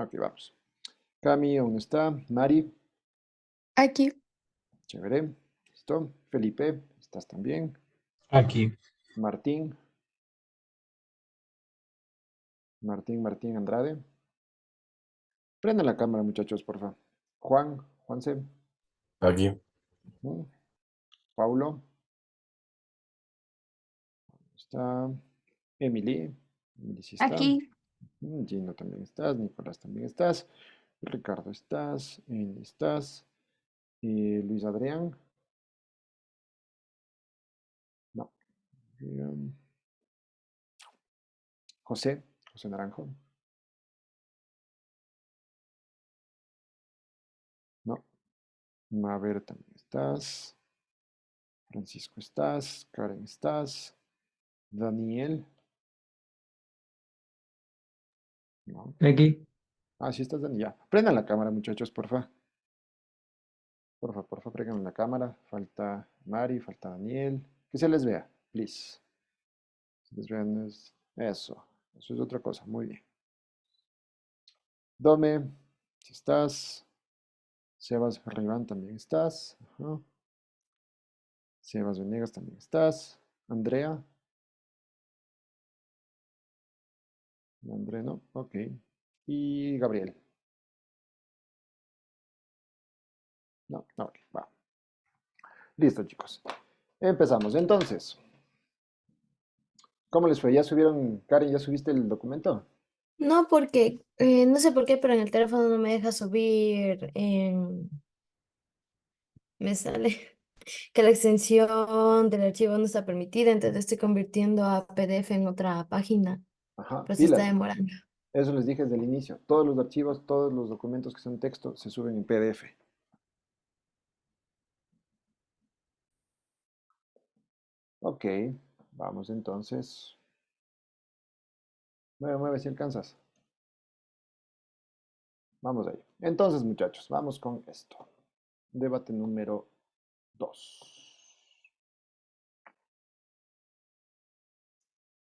Ok, vamos. Cami, ¿dónde está? Mari, Aquí, chévere. ¿Listo? Felipe, ¿estás también? Aquí. Martín, Martín Andrade. Prendan la cámara, muchachos, por favor. Juanse, Aquí. ujú. Paulo, está. Emily, Emily sí está. aquí, Gino también estás. Nicolás también estás. Ricardo estás. Eli estás. Luis Adrián, no. Em, José Naranjo, no. Maver también estás. Francisco estás. Karen estás. Daniel, no. Aquí. Ah, sí estás, Daniel. Ya. Prendan la cámara, muchachos, porfa. Porfa, prendan la cámara. Falta Mari, falta Daniel. Que se les vea, please. Se les vean eso. Eso es otra cosa. Muy bien. Dome, si estás. Sebas Riván también estás. Ajá. Sebas Venegas también estás. Andrea. Andrea no. Ok. Y Gabriel. No, no, ok, va. Listo, chicos. Empezamos. Entonces, ¿cómo les fue? ¿Ya subieron, Karen, ya subiste el documento? no porque, no sé por qué, pero en el teléfono no me deja subir, me sale que la extensión del archivo no está permitida, entonces estoy convirtiendo a PDF en otra página, Ajá, pero se está pilas. demorando. Eso les dije desde el inicio. Todos los archivos, todos los documentos que son texto se suben en PDF. Ok, vamos entonces. Mueve, mueve si alcanzas. Vamos ahí. Entonces, muchachos, vamos con esto. Debate número 2.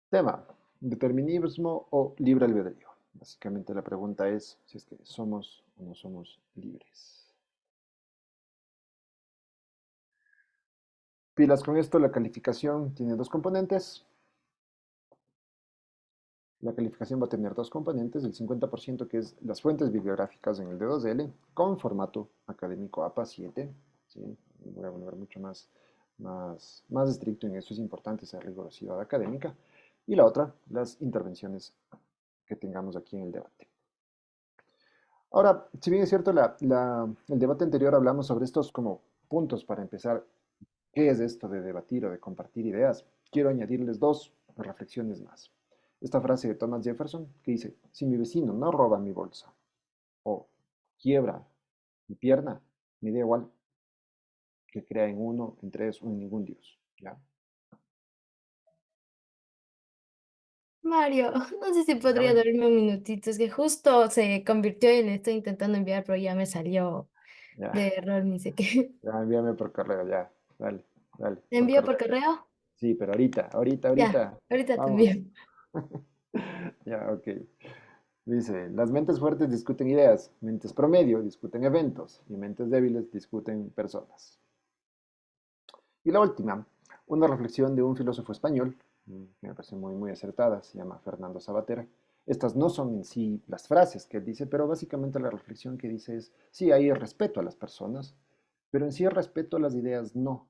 Tema, determinismo o libre albedrío. Básicamente la pregunta es si es que somos o no somos libres. Pilas con esto, la calificación tiene dos componentes. La calificación va a tener dos componentes, el 50% que es las fuentes bibliográficas en el D2L con formato académico APA 7. ¿Sí? Voy a volver mucho más estricto en eso, es importante esa rigurosidad académica. Y la otra, las intervenciones que tengamos aquí en el debate. Ahora, si bien es cierto, el debate anterior hablamos sobre estos como puntos para empezar, ¿qué es esto de debatir o de compartir ideas? Quiero añadirles dos reflexiones más. Esta frase de Thomas Jefferson que dice, si mi vecino no roba mi bolsa o quiebra mi pierna, me da igual que crea en uno, en tres o en ningún Dios. ¿Ya? Mario, no sé si podría Dígame. darme un minutito, es que justo se convirtió y le estoy intentando enviar, pero ya me salió Ya, de error, ni sé qué. ya envíame por correo, ya. Dale, dale, ¿Te por envío por correo. correo? Sí, pero Ya, ahorita. ahorita te Vamos. envío. Ya, ok. Dice, las mentes fuertes discuten ideas, mentes promedio discuten eventos y mentes débiles discuten personas. Y la última, una reflexión de un filósofo español, que me parece muy acertada, se llama Fernando Sabater. Estas no son en sí las frases que él dice, pero básicamente la reflexión que dice es, sí, hay respeto a las personas, pero en sí el respeto a las ideas no,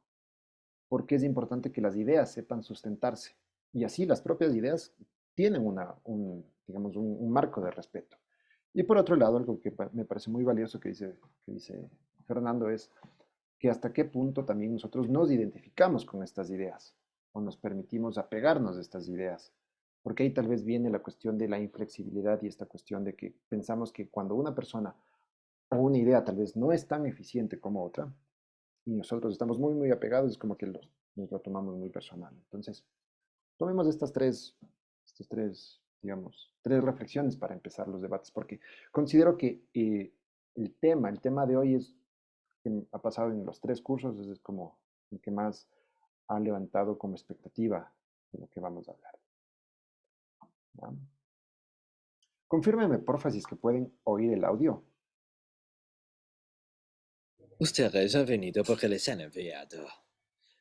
porque es importante que las ideas sepan sustentarse. Y así las propias ideas tienen digamos, un marco de respeto. Y por otro lado, algo que me parece muy valioso que dice Fernando es que hasta qué punto también nosotros nos identificamos con estas ideas o nos permitimos apegarnos de estas ideas. Porque ahí tal vez viene la cuestión de la inflexibilidad y esta cuestión de que pensamos que cuando una persona o una idea tal vez no es tan eficiente como otra y nosotros estamos muy apegados, es como que nos lo tomamos muy personal. Entonces, tomemos estas tres, digamos, tres reflexiones para empezar los debates, porque considero que el tema de hoy es que ha pasado en los tres cursos, es como el que más ha levantado como expectativa de lo que vamos a hablar. ¿Ya? Confírmeme, porfa, si es que pueden oír el audio. Ustedes han venido porque les han enviado.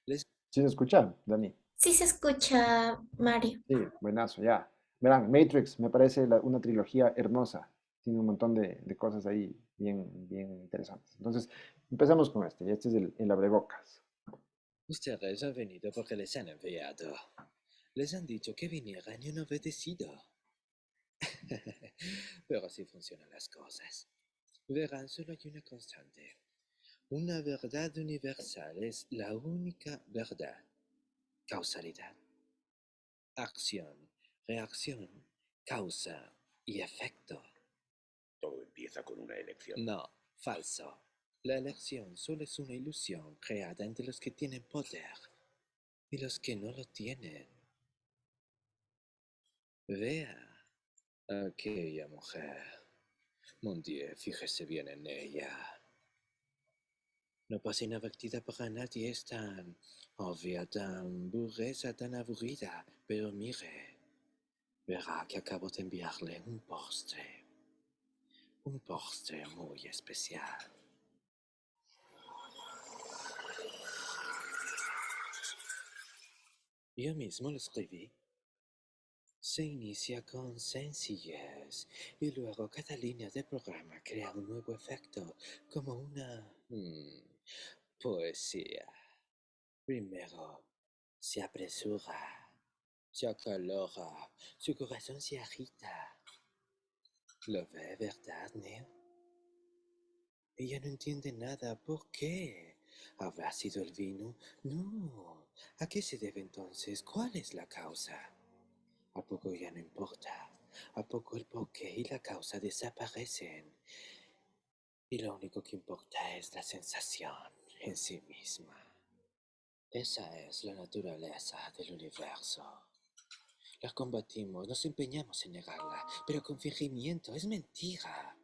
¿Sí se escucha, Dani? Sí se escucha, Mario. Sí, buenazo, ya. Verán, Matrix me parece una trilogía hermosa. Tiene un montón de cosas ahí bien, bien interesantes. Entonces, empezamos con este. Y este es el abrebocas. Ustedes han venido porque les han enviado. Les han dicho que vinieran y han obedecido. Pero así funcionan las cosas. Verán, solo hay una constante. Una verdad universal es la única verdad. Causalidad. Acción, reacción, causa y efecto. Todo empieza con una elección. No, falso. La elección solo es una ilusión creada entre los que tienen poder y los que no lo tienen. Vea a aquella mujer. Mon Dieu, fíjese bien en ella. No pasa inadvertida para nadie, es tan obvia, tan burguesa, tan aburrida. Pero mire, verá que acabo de enviarle un postre. Un postre muy especial. Yo mismo lo escribí. Se inicia con sencillez y luego cada línea del programa crea un nuevo efecto, como una poesía. Primero, se apresura, se acalora, su corazón se agita. ¿Lo ve, verdad, Neo? Ella no entiende nada. ¿Por qué? ¿Habrá sido el vino? No. ¿A qué se debe entonces? ¿Cuál es la causa? ¿A poco ya no importa? ¿A poco el porqué y la causa desaparecen? Y lo único que importa es la sensación en sí misma. Esa es la naturaleza del universo. La combatimos, nos empeñamos en negarla, pero con fingimiento es mentira.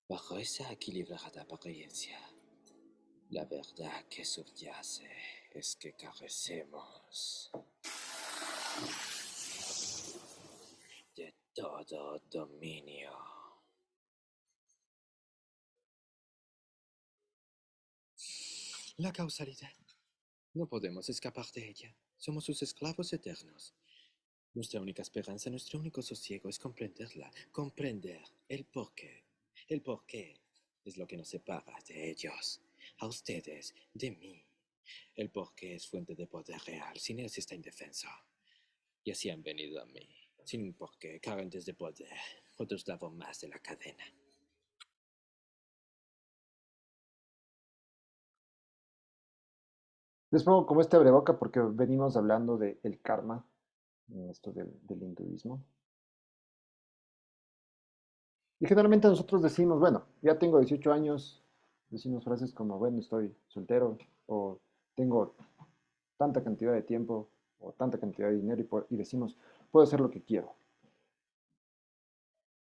Bajo esa equilibrada apariencia, la verdad que subyace es que carecemos de todo dominio. La causalidad. No podemos escapar de ella. Somos sus esclavos eternos. Nuestra única esperanza, nuestro único sosiego es comprenderla, comprender el porqué. El porqué es lo que nos separa de ellos, a ustedes, de mí. El porqué es fuente de poder real, sin él se está indefenso. Y así han venido a mí, sin un porqué, carentes de poder, otro eslabón más de la cadena. Les pongo como este abreboca porque venimos hablando del karma, en esto del hinduismo. Y generalmente nosotros decimos, bueno, ya tengo 18 años, decimos frases como, bueno, estoy soltero, o tengo tanta cantidad de tiempo, o tanta cantidad de dinero, y decimos, puedo hacer lo que quiero.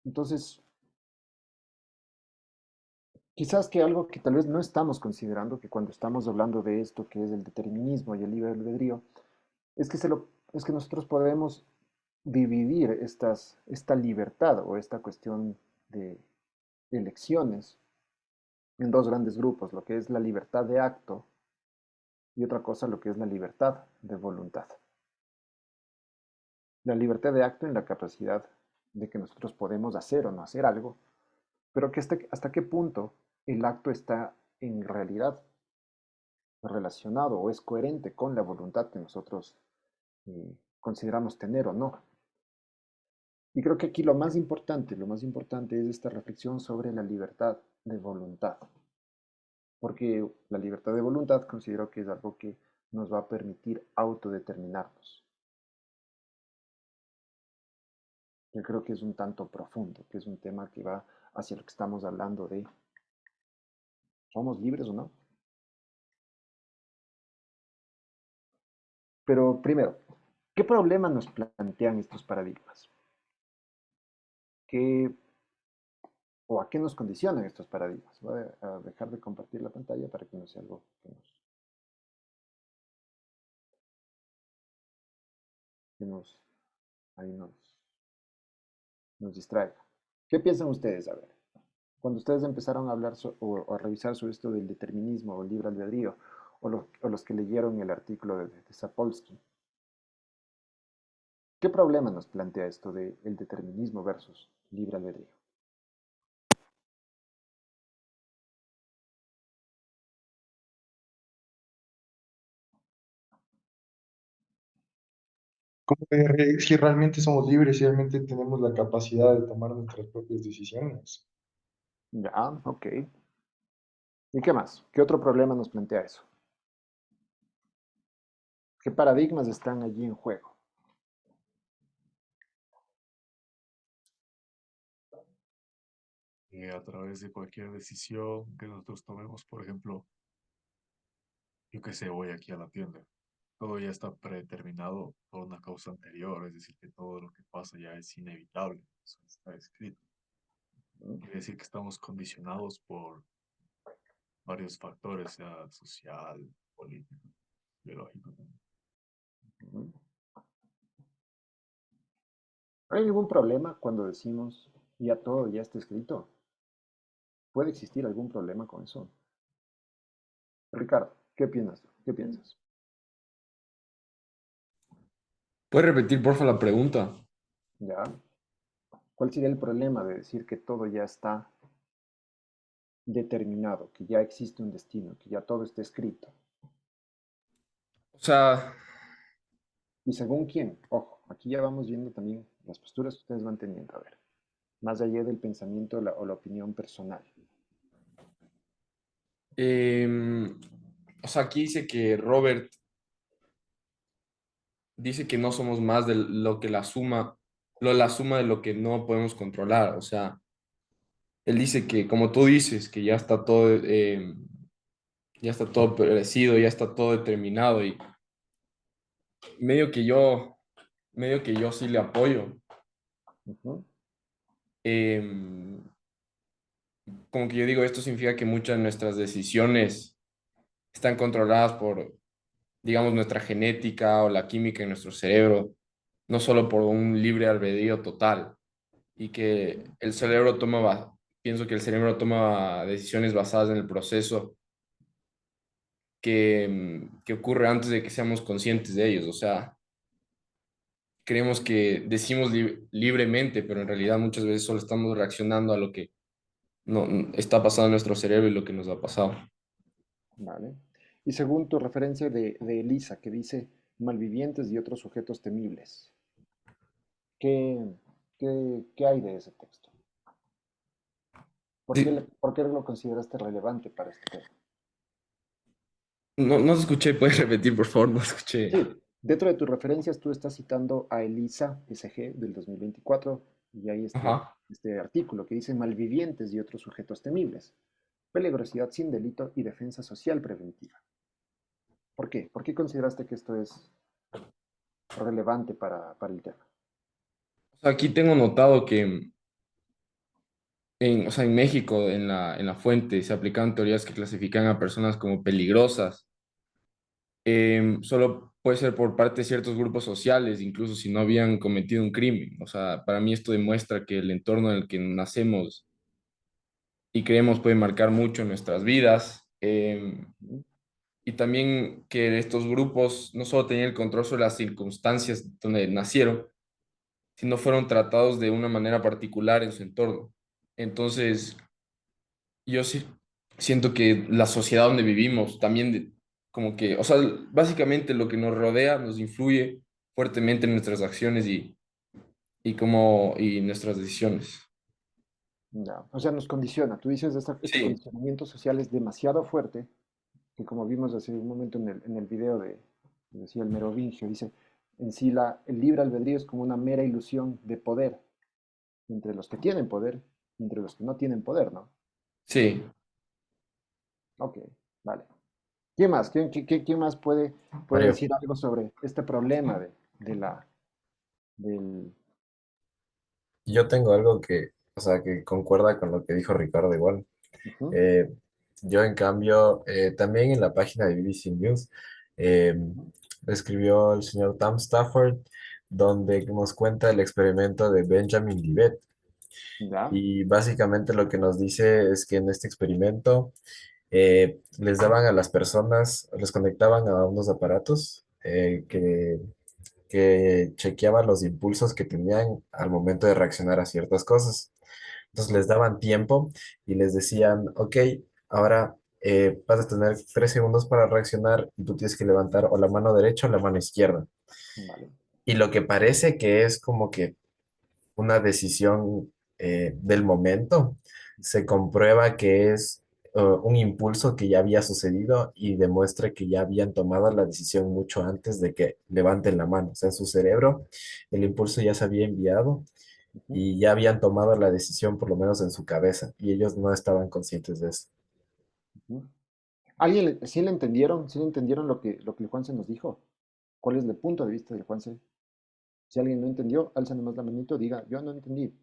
Entonces, quizás que algo que tal vez no estamos considerando, que cuando estamos hablando de esto, que es el determinismo y el libre albedrío, es que, es que nosotros podemos dividir esta libertad o esta cuestión de elecciones en dos grandes grupos, lo que es la libertad de acto y otra cosa lo que es la libertad de voluntad. La libertad de acto en la capacidad de que nosotros podemos hacer o no hacer algo, pero que hasta qué punto el acto está en realidad relacionado o es coherente con la voluntad que nosotros consideramos tener o no. Y creo que aquí lo más importante es esta reflexión sobre la libertad de voluntad, porque la libertad de voluntad considero que es algo que nos va a permitir autodeterminarnos. Yo creo que es un tanto profundo, que es un tema que va hacia lo que estamos hablando de ¿somos libres o no? Pero primero, ¿qué problema nos plantean estos paradigmas? ¿Qué, o a qué nos condicionan estos paradigmas? Voy a dejar de compartir la pantalla para que no sea algo que nos ahí nos nos distraiga. ¿Qué piensan ustedes? A ver, cuando ustedes empezaron a hablar o a revisar sobre esto del determinismo o el libre albedrío, o los que leyeron el artículo de Sapolsky, ¿qué problema nos plantea esto del determinismo versus libre albedrío? Si realmente somos libres, si realmente tenemos la capacidad de tomar nuestras propias decisiones. Ya, ok. ¿Y qué más? ¿Qué otro problema nos plantea eso? ¿Qué paradigmas están allí en juego? A través de cualquier decisión que nosotros tomemos, por ejemplo, yo qué sé, voy aquí a la tienda. Todo ya está predeterminado por una causa anterior, es decir, que todo lo que pasa ya es inevitable, eso está escrito. Quiere decir que estamos condicionados por varios factores, sea social, político, biológico también. Ujú. ¿Hay algún problema cuando decimos ya todo ya está escrito? ¿Puede existir algún problema con eso? Ricardo, ¿qué opinas? ¿Qué piensas? ¿Puedes repetir, porfa, la pregunta? ¿Ya? ¿Cuál sería el problema de decir que todo ya está determinado, que ya existe un destino, que ya todo está escrito? O sea, ¿Y según quién? Ojo, aquí ya vamos viendo también las posturas que ustedes van teniendo. A ver, más allá del pensamiento o la opinión personal. em, o sea, aquí dice que Robert dice que no somos más de lo que la suma de lo que no podemos controlar. O sea, él dice que, como tú dices, que ya está todo predecido, ya está todo determinado y medio que yo, medio que yo sí le apoyo. Ujú, Em, Como que yo digo, esto significa que muchas de nuestras decisiones están controladas por, digamos, nuestra genética o la química en nuestro cerebro, no solo por un libre albedrío total, y que el cerebro pienso que el cerebro toma decisiones basadas en el proceso que ocurre antes de que seamos conscientes de ellos. O sea, creemos que decimos libremente, pero en realidad muchas veces solo estamos reaccionando a lo que no, está pasando en nuestro cerebro y lo que nos ha pasado. vale. Y según tu referencia de Elisa, que dice malvivientes y otros sujetos temibles, ¿qué, qué hay de ese texto? Sí, ¿Por qué lo consideraste relevante para este tema? no, no te escuché, puedes repetir, por favor, no escuché. Sí, dentro de tus referencias tú estás citando a Elisa SG del 2024 y hay Ajá. este artículo que dice malvivientes y otros sujetos temibles, peligrosidad sin delito y defensa social preventiva. ¿Por qué? ¿Por qué consideraste que esto es relevante para el tema? O sea, aquí tengo notado que o sea, en México, en la fuente, se aplican teorías que clasifican a personas como peligrosas. Solo puede ser por parte de ciertos grupos sociales, incluso si no habían cometido un crimen. O sea, para mí esto demuestra que el entorno en el que nacemos y creemos puede marcar mucho nuestras vidas. Y también que estos grupos no solo tenían el control sobre las circunstancias donde nacieron, sino fueron tratados de una manera particular en su entorno. Entonces, yo sí siento que la sociedad donde vivimos también, como que, o sea, básicamente lo que nos rodea nos influye fuertemente en nuestras acciones y nuestras decisiones. Ya, o sea, nos condiciona. Tú dices, este Sí, condicionamiento social es demasiado fuerte, que como vimos hace un momento en el video decía el merovingio, dice, en sí el libre albedrío es como una mera ilusión de poder entre los que tienen poder y entre los que no tienen poder, ¿no? sí. Ok, vale. ¿Quién más? ¿Quién más puede Mario, decir algo sobre este problema del... yo tengo algo que, o sea, que concuerda con lo que dijo Ricardo igual. Ujú, Eh, yo, en cambio, también en la página de BBC News, eh, escribió el señor Tom Stafford donde nos cuenta el experimento de Benjamin Libet. ¿Ya? Y básicamente lo que nos dice es que en este experimento les daban a las personas, les conectaban a unos aparatos que chequeaban los impulsos que tenían al momento de reaccionar a ciertas cosas. Entonces les daban tiempo y les decían, ok, ahora vas a tener 3 segundos para reaccionar y tú tienes que levantar o la mano derecha o la mano izquierda. Vale. Y lo que parece que es como que una decisión del momento, se comprueba que es un impulso que ya había sucedido y demuestra que ya habían tomado la decisión mucho antes de que levanten la mano. O sea, en su cerebro el impulso ya se había enviado Ujú, y ya habían tomado la decisión, por lo menos en su cabeza, y ellos no estaban conscientes de eso. ujú. Sí le entendieron? ¿Sí le entendieron lo que el Juanse nos dijo? ¿Cuál es el punto de vista del Juanse? Si alguien no entendió, alza nomás la manito, diga, yo no entendí,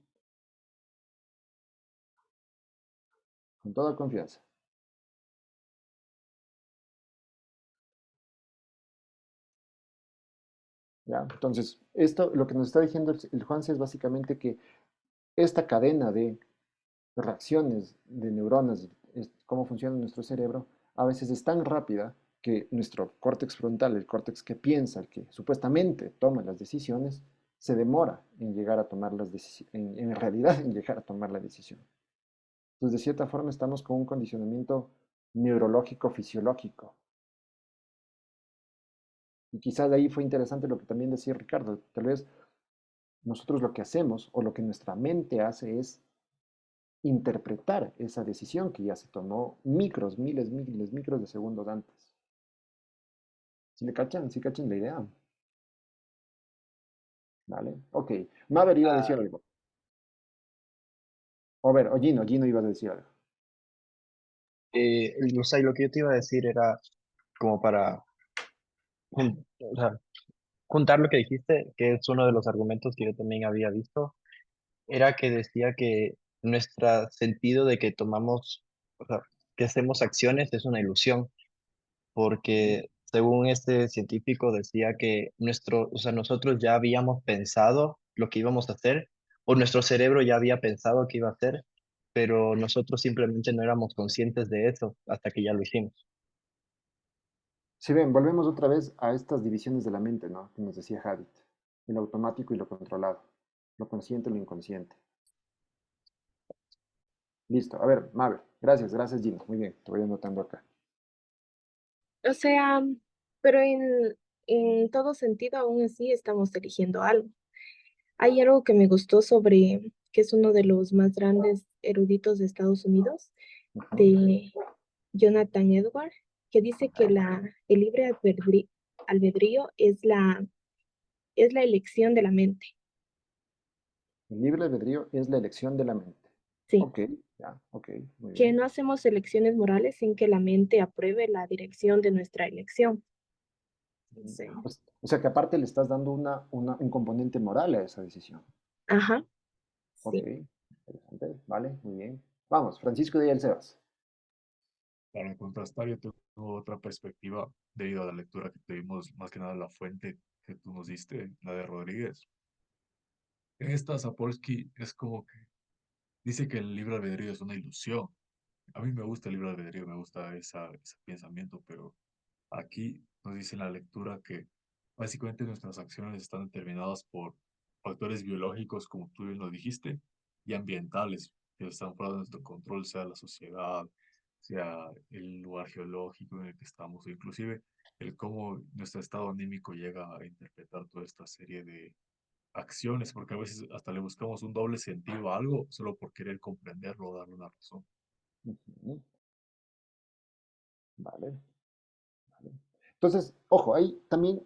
con toda confianza. ¿Ya? Entonces, esto, lo que nos está diciendo el Juanse es básicamente que esta cadena de reacciones de neuronas, cómo funciona nuestro cerebro, a veces es tan rápida que nuestro córtex frontal, el córtex que piensa, el que supuestamente toma las decisiones, se demora en llegar a tomar las decisiones, en realidad en llegar a tomar la decisión. Entonces, de cierta forma, estamos con un condicionamiento neurológico fisiológico. Y quizás de ahí fue interesante lo que también decía Ricardo. Tal vez nosotros lo que hacemos o lo que nuestra mente hace es interpretar esa decisión que ya se tomó miles, de segundos antes. ¿Sí le cachan? ¿Sí cachan la idea? ¿Vale? Ok. Maver iba a decir algo. O ver, o Gino iba a decir algo. O sea, y lo que yo te iba a decir era como para o sea, juntar lo que dijiste, que es uno de los argumentos que yo también había visto, era que decía que nuestro sentido de que tomamos, o sea, que hacemos acciones es una ilusión, porque según este científico decía que o sea, nosotros ya habíamos pensado lo que íbamos a hacer, o nuestro cerebro ya había pensado que iba a hacer, pero nosotros simplemente no éramos conscientes de eso hasta que ya lo hicimos. Si ven, volvemos otra vez a estas divisiones de la mente, ¿no? Que nos decía Hadit. El automático y lo controlado. Lo consciente y lo inconsciente. Listo. A ver, Maver. Gracias, Gino. Muy bien, te voy anotando acá. O sea, pero en todo sentido, aún así estamos eligiendo algo. Hay algo que me gustó sobre, que es uno de los más grandes eruditos de Estados Unidos, Ujú. de Jonathan Edward, que dice que el libre albedrío es la elección de la mente. El libre albedrío es la elección de la mente. Sí, Ok, ya, ok, muy que bien. no hacemos elecciones morales sin que la mente apruebe la dirección de nuestra elección. Sí. O sea que aparte le estás dando un componente moral a esa decisión. Ajá, Ok, sí. interesante, vale, muy bien. Vamos, Francisco de Sebas. Para contrastar, yo tengo otra perspectiva debido a la lectura que tuvimos, más que nada la fuente que tú nos diste, la de Rodríguez. En esta Sapolsky es como que dice que el libre albedrío es una ilusión. A mí me gusta el libre albedrío, me gusta ese pensamiento, pero aquí nos dice en la lectura que básicamente nuestras acciones están determinadas por factores biológicos, como tú bien lo dijiste, y ambientales, que están fuera de nuestro control, sea la sociedad, sea el lugar geológico en el que estamos, o inclusive el cómo nuestro estado anímico llega a interpretar toda esta serie de acciones, porque a veces hasta le buscamos un doble sentido a algo solo por querer comprenderlo o darle una razón. Ujú, vale, vale. Entonces, ojo, hay también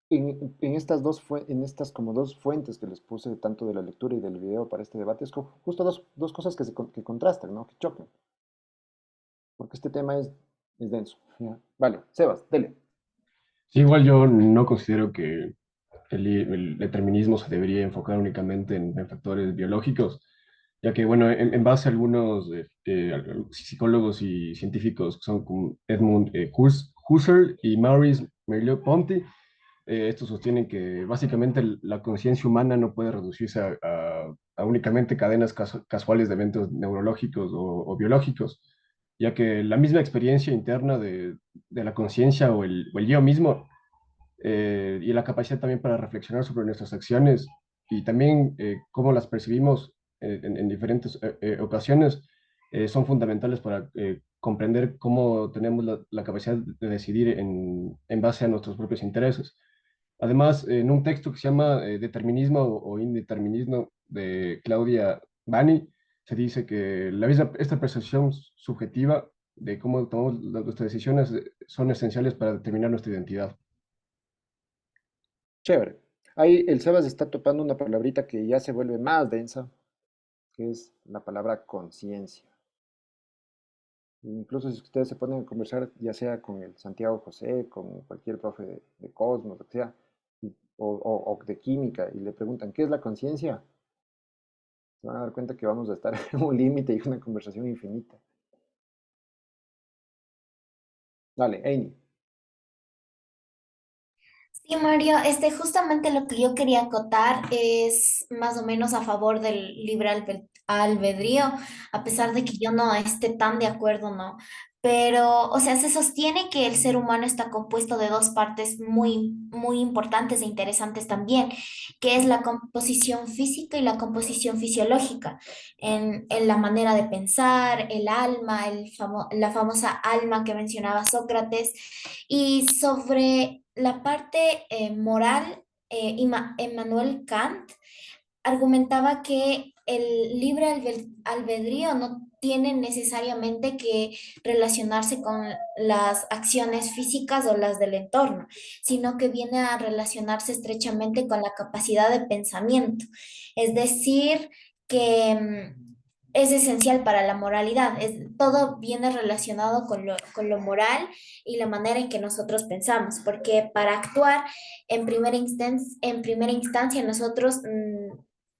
en estas como dos fuentes que les puse, tanto de la lectura y del video para este debate, es justo dos cosas que contrastan, ¿no? Que chocan, porque este tema es denso. ¿Ya? Vale, Sebas, dele. Sí, igual yo no considero que el determinismo se debería enfocar únicamente en factores biológicos, ya que, bueno, en base a algunos psicólogos y científicos que son como Edmund Husserl y Maurice Merleau-Ponty, estos sostienen que básicamente la conciencia humana no puede reducirse a únicamente cadenas casuales de eventos neurológicos o biológicos, ya que la misma experiencia interna de la conciencia o el yo mismo y la capacidad también para reflexionar sobre nuestras acciones y también cómo las percibimos en diferentes ocasiones son fundamentales para comprender cómo tenemos la capacidad de decidir en base a nuestros propios intereses. Además, en un texto que se llama Determinismo o Indeterminismo de Claudia Bani, se dice que esta percepción subjetiva de cómo tomamos nuestras decisiones son esenciales para determinar nuestra identidad. Chévere. Ahí el Sebas está topando una palabrita que ya se vuelve más densa, que es la palabra conciencia. Incluso si ustedes se ponen a conversar, ya sea con el Santiago José, con cualquier profe de Cosmos, lo que sea, o de química, y le preguntan, ¿qué es la conciencia? Se van a dar cuenta que vamos a estar en un límite y una conversación infinita. Dale, Amy. Sí, Mario, justamente lo que yo quería acotar es más o menos a favor del libre albedrío, a pesar de que yo no esté tan de acuerdo, ¿no? Pero, o sea, se sostiene que el ser humano está compuesto de dos partes muy importantes e interesantes también, que es la composición física y la composición fisiológica, en la manera de pensar, el alma, la famosa alma que mencionaba Sócrates, y sobre la parte moral, Emmanuel Kant argumentaba que el libre albedrío no tiene necesariamente que relacionarse con las acciones físicas o las del entorno, sino que viene a relacionarse estrechamente con la capacidad de pensamiento. Es decir, que es esencial para la moralidad. Todo viene relacionado con lo moral y la manera en que nosotros pensamos, porque para actuar en primera instancia nosotros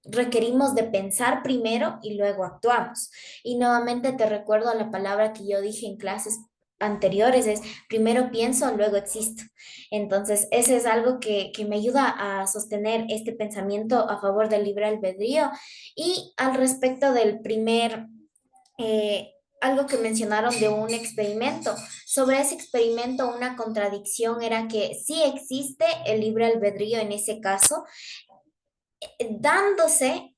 requerimos de pensar primero y luego actuamos. Y nuevamente te recuerdo la palabra que yo dije en clases anteriores, es primero pienso, luego existo. Entonces, ese es algo que me ayuda a sostener este pensamiento a favor del libre albedrío. Y al respecto del algo que mencionaron de un experimento. Sobre ese experimento, una contradicción era que sí existe el libre albedrío en ese caso, dándose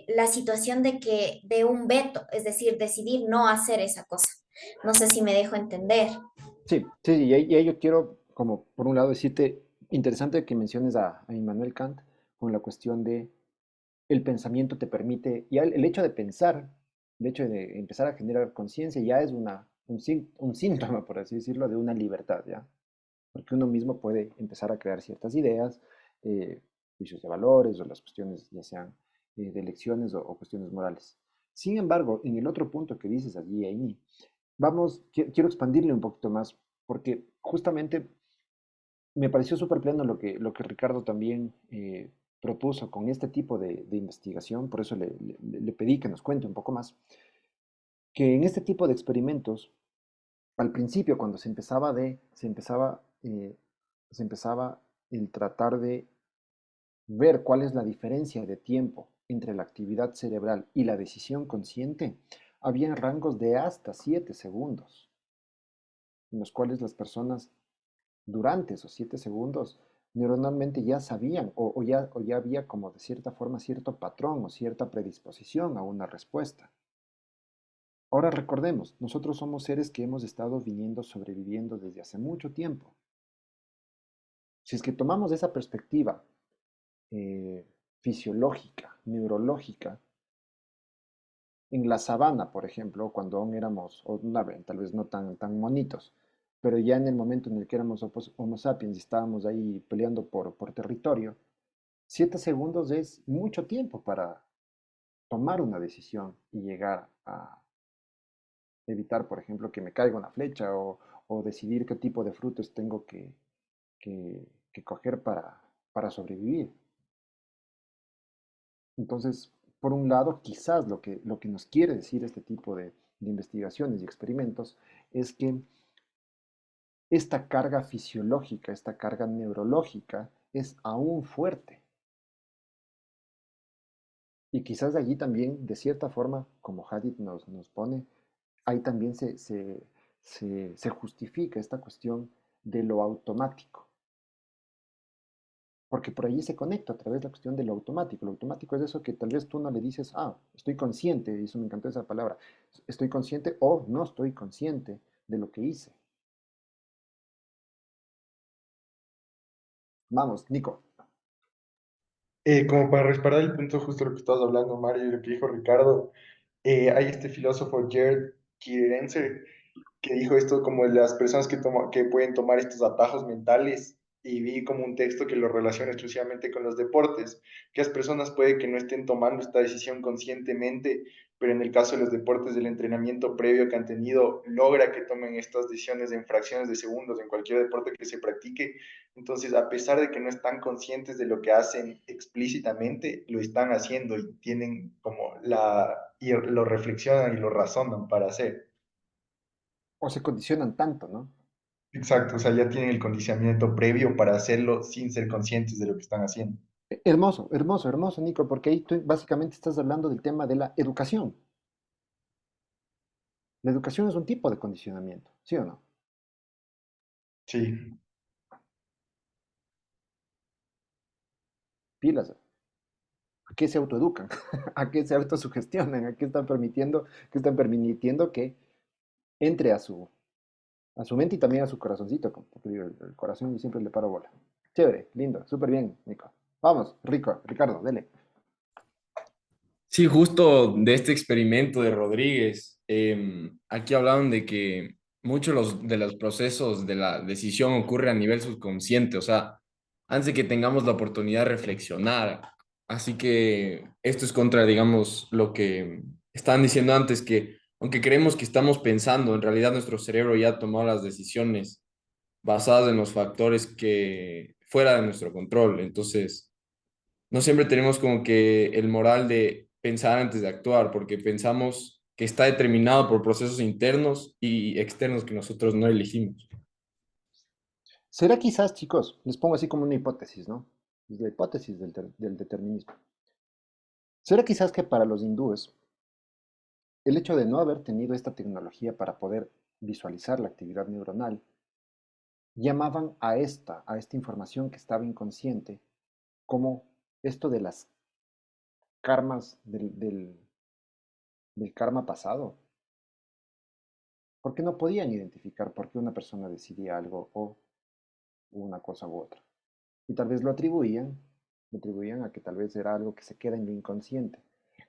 la situación de un veto, es decir, decidir no hacer esa cosa. No sé si me dejo entender. Sí, sí, y ahí yo quiero, como por un lado, decirte, interesante que menciones a Immanuel Kant con la cuestión de el pensamiento te permite, ya el hecho de pensar, el hecho de empezar a generar conciencia ya es un síntoma, por así decirlo, de una libertad, ¿ya? Porque uno mismo puede empezar a crear ciertas ideas, eh, juicios de valores o las cuestiones, ya sean de elecciones o cuestiones morales. Sin embargo, en el otro punto que dices allí, Amy, quiero expandirle un poquito más, porque justamente me pareció súper pleno lo que Ricardo también propuso con este tipo de investigación, por eso le pedí que nos cuente un poco más, que en este tipo de experimentos, al principio cuando se empezaba el tratar de ver cuál es la diferencia de tiempo entre la actividad cerebral y la decisión consciente, había rangos de hasta 7 segundos, en los cuales las personas durante esos 7 segundos neuronalmente ya sabían o ya había como de cierta forma cierto patrón o cierta predisposición a una respuesta. Ahora recordemos, nosotros somos seres que hemos estado sobreviviendo desde hace mucho tiempo. Si es que tomamos esa perspectiva fisiológica, neurológica, en la sabana, por ejemplo, cuando aún éramos, tal vez no tan monitos, pero ya en el momento en el que éramos Homo sapiens y estábamos ahí peleando por territorio, 7 segundos es mucho tiempo para tomar una decisión y llegar a evitar, por ejemplo, que me caiga una flecha o decidir qué tipo de frutos tengo que coger para sobrevivir. Entonces, por un lado, quizás lo que nos quiere decir este tipo de investigaciones y experimentos es que esta carga fisiológica, esta carga neurológica es aún fuerte. Y quizás allí también, de cierta forma, como Hadid nos pone, ahí también se justifica esta cuestión de lo automático. Porque por allí se conecta a través de la cuestión de lo automático. Lo automático es eso que tal vez tú no le dices, estoy consciente, y eso me encantó esa palabra, estoy consciente o no estoy consciente de lo que hice. Vamos, Nico. Como para respaldar el punto justo de lo que estabas hablando, Mario, y lo que dijo Ricardo, hay este filósofo Gerd Gigerenzer que dijo esto como de las personas que pueden tomar estos atajos mentales y vi como un texto que lo relaciona exclusivamente con los deportes, que las personas puede que no estén tomando esta decisión conscientemente, pero en el caso de los deportes del entrenamiento previo que han tenido, logra que tomen estas decisiones en fracciones de segundos en cualquier deporte que se practique. Entonces, a pesar de que no están conscientes de lo que hacen explícitamente, lo están haciendo y tienen como y lo reflexionan y lo razonan para hacer. O se condicionan tanto, ¿no? Exacto, o sea, ya tienen el condicionamiento previo para hacerlo sin ser conscientes de lo que están haciendo. Hermoso, hermoso, hermoso, Nico, porque ahí tú básicamente estás hablando del tema de la educación. La educación es un tipo de condicionamiento, ¿sí o no? Sí. Pilas. ¿A qué se autoeducan? ¿A qué se autosugestionan? ¿A qué están permitiendo que entre a su mente y también a su corazoncito? Porque digo, el corazón yo siempre le paro bola. Chévere, lindo, súper bien, Nico. Vamos, Ricardo, dele. Sí, justo de este experimento de Rodríguez, aquí hablaban de que muchos de los procesos de la decisión ocurren a nivel subconsciente, o sea, antes de que tengamos la oportunidad de reflexionar. Así que esto es contra, digamos, lo que estaban diciendo antes, que aunque creemos que estamos pensando, en realidad nuestro cerebro ya ha tomado las decisiones basadas en los factores que fuera de nuestro control. Entonces no siempre tenemos como que el moral de pensar antes de actuar, porque pensamos que está determinado por procesos internos y externos que nosotros no elegimos. ¿Será quizás, chicos, les pongo así como una hipótesis, ¿no? Es la hipótesis del determinismo. ¿Será quizás que para los hindúes el hecho de no haber tenido esta tecnología para poder visualizar la actividad neuronal, llamaban a esta información que estaba inconsciente, como esto de las karmas del karma pasado? Porque no podían identificar por qué una persona decidía algo o una cosa u otra. Y tal vez lo atribuían a que tal vez era algo que se queda en lo inconsciente.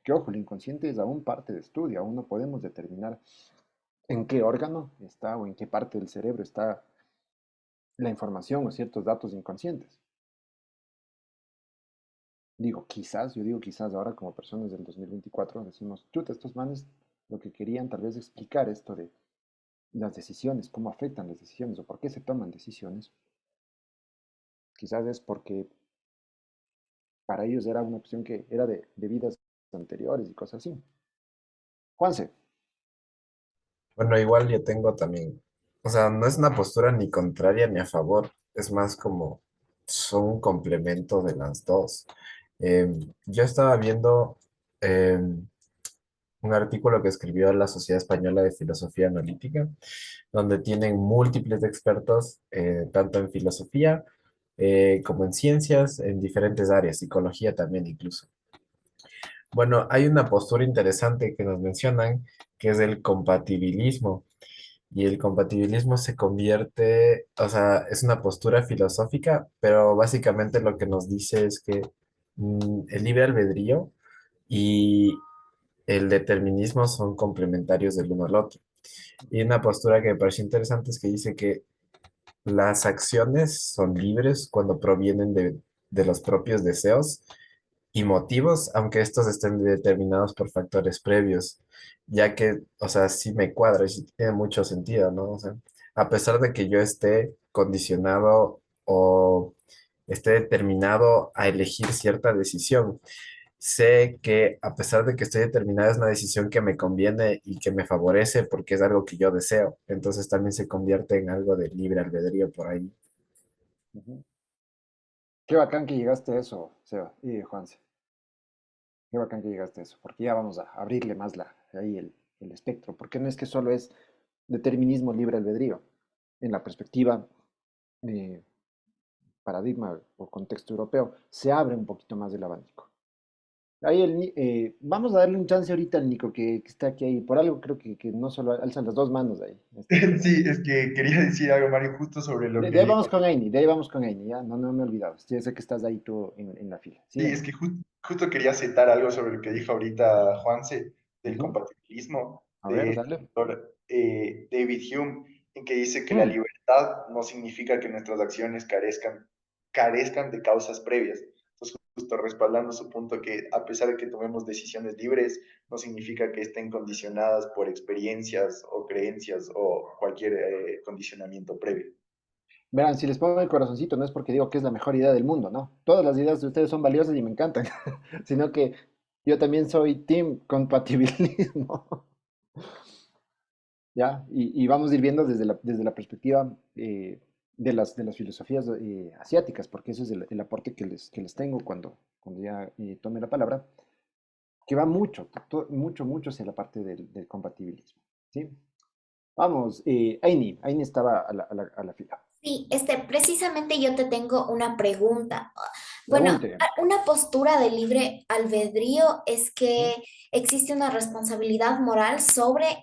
Que ojo, lo inconsciente es aún parte de estudio, aún no podemos determinar en qué órgano está o en qué parte del cerebro está la información o ciertos datos inconscientes. Yo digo quizás ahora como personas del 2024 decimos, chuta, estos manes lo que querían tal vez explicar esto de las decisiones, cómo afectan las decisiones o por qué se toman decisiones, quizás es porque para ellos era una opción que era de vidas anteriores y cosas así. Juanse, Bueno, igual yo tengo también, o sea, no es una postura ni contraria ni a favor, es más como son un complemento de las dos. Yo estaba viendo un artículo que escribió la Sociedad Española de Filosofía Analítica, donde tienen múltiples expertos, tanto en filosofía como en ciencias, en diferentes áreas, psicología también incluso. Bueno, hay una postura interesante que nos mencionan, que es el compatibilismo. Y el compatibilismo se convierte, o sea, es una postura filosófica, pero básicamente lo que nos dice es que el libre albedrío y el determinismo son complementarios del uno al otro. Y una postura que me pareció interesante es que dice que las acciones son libres cuando provienen de los propios deseos y motivos, aunque estos estén determinados por factores previos, ya que, o sea, sí me cuadra y sí tiene mucho sentido, ¿no? O sea, a pesar de que yo esté condicionado o esté determinado a elegir cierta decisión, sé que a pesar de que estoy determinada, es una decisión que me conviene y que me favorece porque es algo que yo deseo. Entonces también se convierte en algo de libre albedrío por ahí. Ujú. Qué bacán que llegaste a eso, Seba y Juanse. Qué bacán que llegaste a eso, porque ya vamos a abrirle más ahí el espectro, porque no es que solo es determinismo libre albedrío. En la perspectiva de paradigma o contexto europeo, se abre un poquito más el abanico. Ahí vamos a darle un chance ahorita al Nico que está aquí ahí. Por algo creo que no solo alzan las dos manos ahí. Sí, es que quería decir algo, Mario, justo sobre lo que De ahí dijo. vamos con Aini, de ahí vamos con Aini, ya, no me he olvidado. Yo sé que estás ahí tú en la fila. Sí, Sí, Aini. es que justo quería citar algo sobre lo que dijo ahorita Juanse del Ujú. compatibilismo A de ver, este dale. autor, David Hume, en que dice que la Mm. libertad no significa que nuestras acciones carezcan de causas previas. Entonces, justo respaldando su punto que a pesar de que tomemos decisiones libres, no significa que estén condicionadas por experiencias o creencias o cualquier condicionamiento previo. Verán, si les pongo el corazoncito, no es porque digo que es la mejor idea del mundo, ¿no? Todas las ideas de ustedes son valiosas y me encantan, sino que yo también soy team compatibilismo. ¿Ya? Y vamos a ir viendo desde la perspectiva de las filosofías asiáticas, porque ese es el aporte que les tengo cuando ya tome la palabra, que va mucho hacia la parte del compatibilismo. ¿Sí? Vamos, Aini estaba a la fila. Sí, precisamente yo te tengo una pregunta. Bueno, Pregunte. una postura de libre albedrío es ¿Mm? que existe una responsabilidad moral sobre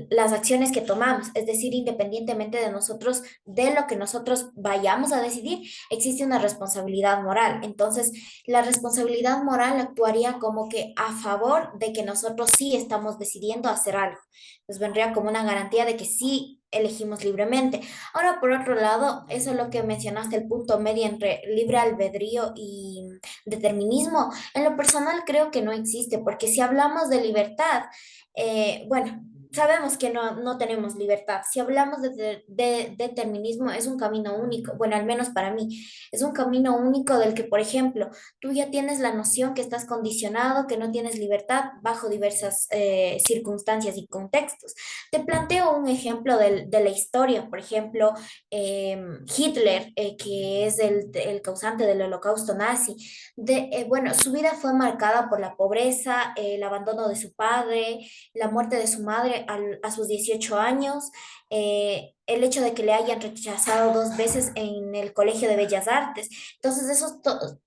las acciones que tomamos, es decir, independientemente de nosotros, de lo que nosotros vayamos a decidir, existe una responsabilidad moral. Entonces, la responsabilidad moral actuaría como que a favor de que nosotros sí estamos decidiendo hacer algo. Pues vendría como una garantía de que sí elegimos libremente. Ahora, por otro lado, eso es lo que mencionaste, el punto medio entre libre albedrío y determinismo. En lo personal creo que no existe, porque si hablamos de libertad, bueno, sabemos que no tenemos libertad. Si hablamos de determinismo, es un camino único, bueno, al menos para mí, es un camino único del que, por ejemplo, tú ya tienes la noción que estás condicionado, que no tienes libertad bajo diversas circunstancias y contextos. Te planteo un ejemplo de la historia, por ejemplo, Hitler, que es el causante del holocausto nazi. Bueno, su vida fue marcada por la pobreza, el abandono de su padre, la muerte de su madre a sus 18 años, el hecho de que le hayan rechazado dos veces en el Colegio de Bellas Artes. Entonces,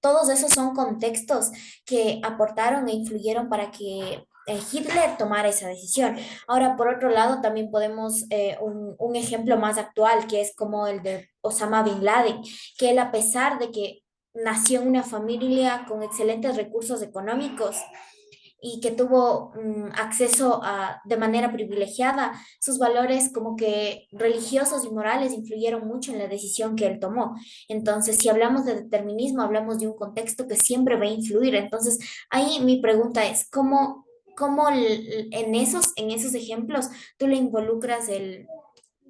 todos esos son contextos que aportaron e influyeron para que Hitler tomara esa decisión. Ahora, por otro lado, también podemos un ejemplo más actual, que es como el de Osama Bin Laden, que él, a pesar de que nació en una familia con excelentes recursos económicos y que tuvo acceso de manera privilegiada, sus valores como que religiosos y morales influyeron mucho en la decisión que él tomó. Entonces, si hablamos de determinismo, hablamos de un contexto que siempre va a influir. Entonces, ahí mi pregunta es, en esos ejemplos tú le involucras el,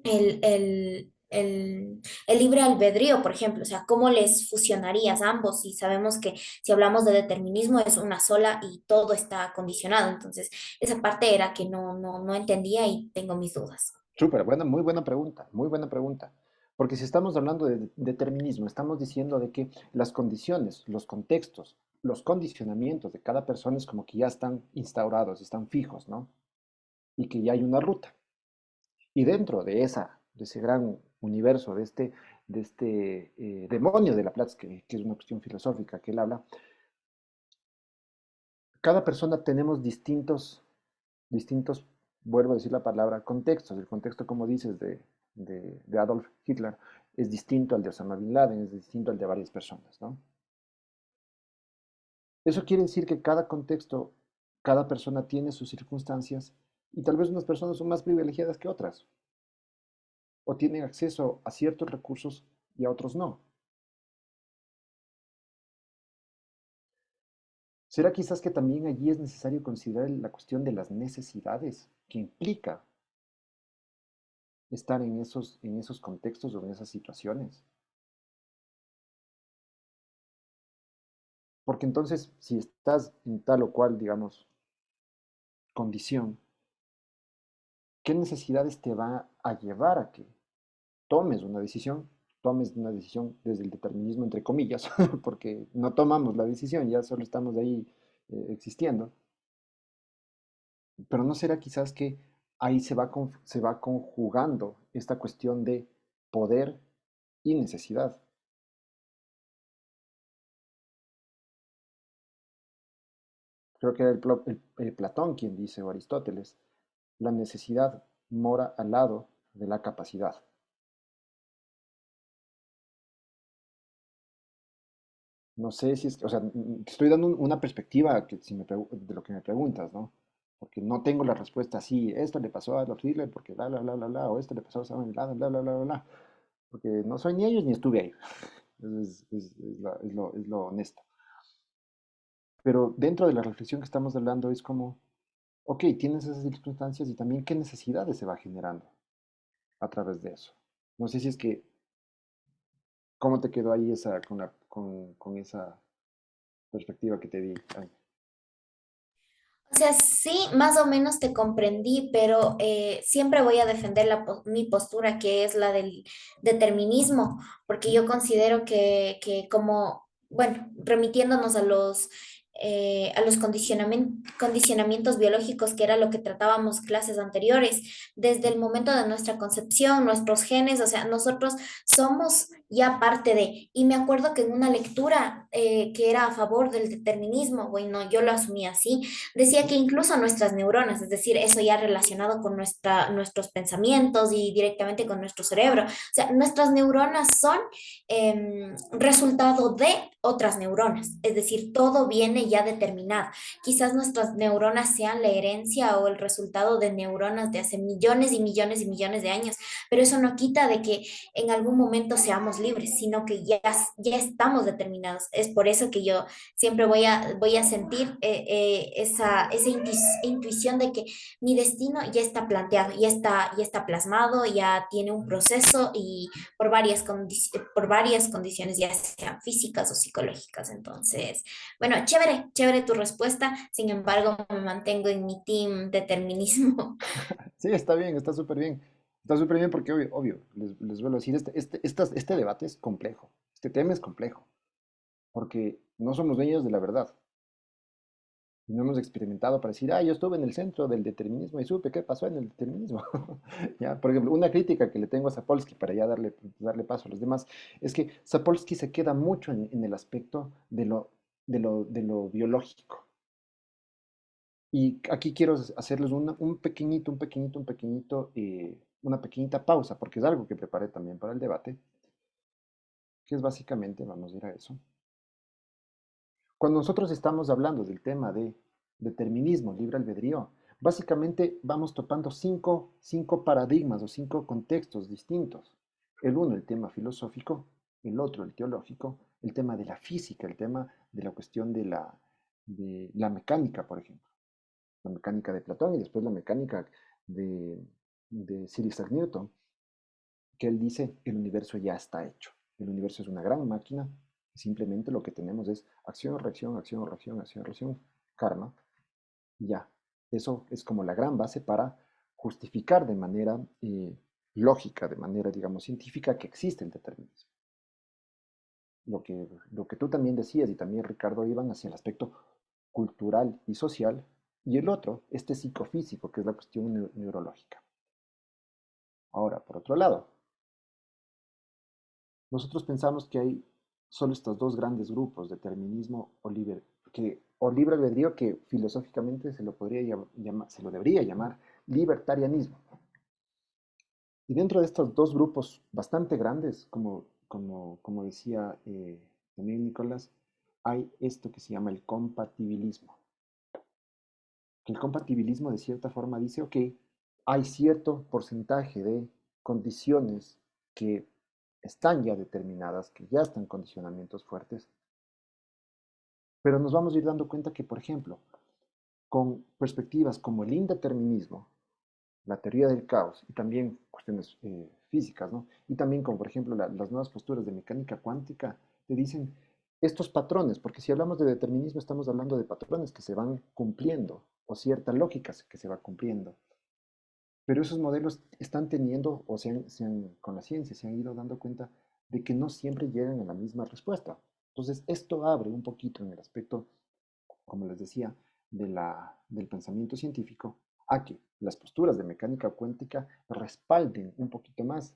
el, el libre albedrío, por ejemplo? O sea, ¿cómo les fusionarías ambos? Si sabemos que si hablamos de determinismo es una sola y todo está condicionado. Entonces, esa parte era que no entendía y tengo mis dudas. Súper buena, muy buena pregunta, muy buena pregunta. Porque si estamos hablando de determinismo, estamos diciendo de que las condiciones, los contextos, los condicionamientos de cada persona es como que ya están instaurados, están fijos, ¿no? Y que ya hay una ruta. Y dentro de ese gran universo, de este demonio de Laplace, que es una cuestión filosófica que él habla, cada persona tenemos distintos, vuelvo a decir la palabra, contextos. El contexto, como dices, de Adolf Hitler es distinto al de Osama Bin Laden, es distinto al de varias personas, ¿no? Eso quiere decir que cada contexto, cada persona tiene sus circunstancias y tal vez unas personas son más privilegiadas que otras o tienen acceso a ciertos recursos y a otros no. ¿Será quizás que también allí es necesario considerar la cuestión de las necesidades que implica estar en esos contextos o en esas situaciones? Porque entonces, si estás en tal o cual, digamos, condición, ¿qué necesidades te va a llevar a que tomes una decisión desde el determinismo, entre comillas, porque no tomamos la decisión, ya solo estamos ahí existiendo? Pero ¿no será quizás que ahí se va conjugando esta cuestión de poder y necesidad? Creo que era Platón quien dice, o Aristóteles, la necesidad mora al lado de la capacidad. No sé si es, o sea, te estoy dando una perspectiva que, de lo que me preguntas, ¿no? Porque no tengo la respuesta así, esto le pasó a Adolf Hitler porque bla, bla, bla, bla, bla, o esto le pasó a Samuel, bla, bla, bla, bla, bla, bla, porque no soy ni ellos ni estuve ahí. Es lo honesto. Pero dentro de la reflexión que estamos hablando es como, ok, tienes esas circunstancias y también qué necesidades se va generando a través de eso. No sé si es que, ¿cómo te quedó ahí esa, con esa perspectiva que te di? Ay. O sea, sí, más o menos te comprendí, pero siempre voy a defender mi postura, que es la del determinismo, porque yo considero que como, bueno, remitiéndonos a los condicionamientos biológicos, que era lo que tratábamos clases anteriores, desde el momento de nuestra concepción, nuestros genes, o sea, nosotros somos ya parte de, y me acuerdo que en una lectura que era a favor del determinismo, bueno, yo lo asumí así, decía que incluso nuestras neuronas, es decir, eso ya relacionado con nuestros pensamientos y directamente con nuestro cerebro, o sea, nuestras neuronas son resultado de otras neuronas, es decir, todo viene ya determinado. Quizás nuestras neuronas sean la herencia o el resultado de neuronas de hace millones y millones y millones de años, pero eso no quita de que en algún momento seamos libres, sino que ya estamos determinados. Es por eso que yo siempre voy a sentir esa intuición de que mi destino ya está planteado, ya está plasmado, ya tiene un proceso y por varias condiciones, ya sean físicas o psicológicas. Entonces, bueno, chévere, chévere tu respuesta. Sin embargo, me mantengo en mi team determinismo. Sí, está bien, está súper bien. Está súper bien porque, obvio, les vuelvo a decir, este debate es complejo, este tema es complejo, porque no somos dueños de la verdad. Y no hemos experimentado para decir, yo estuve en el centro del determinismo y supe qué pasó en el determinismo. ¿Ya? Por ejemplo, una crítica que le tengo a Sapolsky para ya darle paso a los demás, es que Sapolsky se queda mucho en el aspecto de lo biológico. Y aquí quiero hacerles una pequeñita pausa, porque es algo que preparé también para el debate, que es básicamente, vamos a ir a eso. Cuando nosotros estamos hablando del tema de determinismo, libre albedrío, básicamente vamos topando cinco paradigmas o cinco contextos distintos. El uno, el tema filosófico; el otro, el teológico; el tema de la física; el tema de la cuestión de la mecánica, por ejemplo. La mecánica de Platón y después la mecánica de, de Sir Isaac Newton, que él dice, el universo ya está hecho. El universo es una gran máquina, y simplemente lo que tenemos es acción, reacción, acción, reacción, acción, reacción, karma, y ya. Eso es como la gran base para justificar de manera lógica, de manera, digamos, científica, que existe el determinismo. Lo que tú también decías, y también Ricardo, iban hacia el aspecto cultural y social, y el otro, este psicofísico, que es la cuestión neurológica. Ahora, por otro lado, nosotros pensamos que hay solo estos dos grandes grupos, determinismo o libre albedrío, que filosóficamente se lo debería llamar libertarianismo. Y dentro de estos dos grupos bastante grandes, como decía también Nicolás, hay esto que se llama el compatibilismo. Que el compatibilismo de cierta forma dice, ok, hay cierto porcentaje de condiciones que están ya determinadas, que ya están condicionamientos fuertes, pero nos vamos a ir dando cuenta que, por ejemplo, con perspectivas como el indeterminismo, la teoría del caos y también cuestiones físicas, ¿no? Y también como, por ejemplo, las nuevas posturas de mecánica cuántica, te dicen, estos patrones, porque si hablamos de determinismo estamos hablando de patrones que se van cumpliendo o cierta lógica que se va cumpliendo. Pero esos modelos están teniendo, o con la ciencia se han ido dando cuenta de que no siempre llegan a la misma respuesta. Entonces, esto abre un poquito en el aspecto, como les decía, del pensamiento científico, a que las posturas de mecánica cuántica respalden un poquito más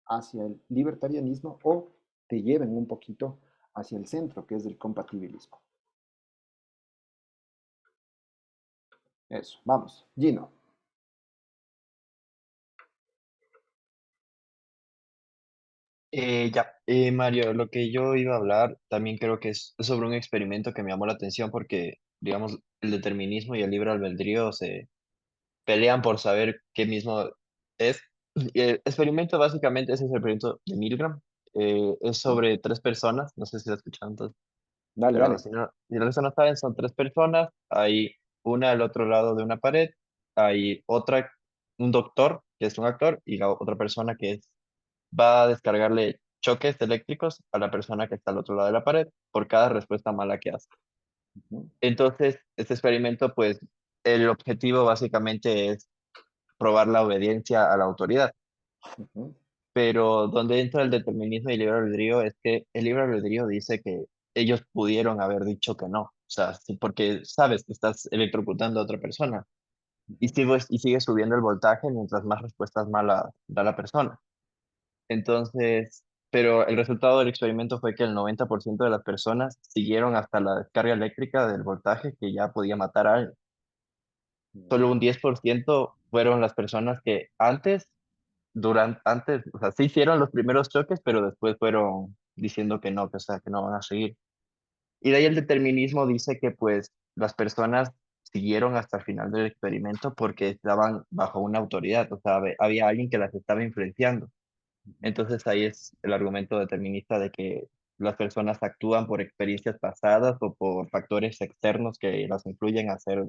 hacia el libertarianismo o te lleven un poquito hacia el centro, que es el compatibilismo. Eso, vamos. Gino. Mario, lo que yo iba a hablar también creo que es sobre un experimento que me llamó la atención porque, digamos, el determinismo y el libre albedrío se pelean por saber qué mismo es. Y el experimento básicamente es el experimento de Milgram. Es sobre tres personas, no sé si lo escuchan entonces, Dale, pero dale. si los que no saben, son tres personas, hay una al otro lado de una pared, hay otra, un doctor, que es un actor, y la otra persona va a descargarle choques eléctricos a la persona que está al otro lado de la pared por cada respuesta mala que hace. Ujú, Entonces, este experimento, pues, el objetivo básicamente es probar la obediencia a la autoridad. ujú, Pero donde entra el determinismo y el libre albedrío es que el libre albedrío dice que ellos pudieron haber dicho que no. O sea, porque sabes que estás electrocutando a otra persona y, ujú. y sigue subiendo el voltaje mientras más respuestas malas da la persona. Entonces, pero el resultado del experimento fue que el 90% de las personas siguieron hasta la descarga eléctrica del voltaje que ya podía matar a alguien. Solo un 10% fueron las personas que antes, o sea, sí hicieron los primeros choques, pero después fueron diciendo que no, que, o sea, que no van a seguir. Y de ahí el determinismo dice que pues las personas siguieron hasta el final del experimento porque estaban bajo una autoridad, o sea, había alguien que las estaba influenciando. Entonces ahí es el argumento determinista de que las personas actúan por experiencias pasadas o por factores externos que las influyen a hacer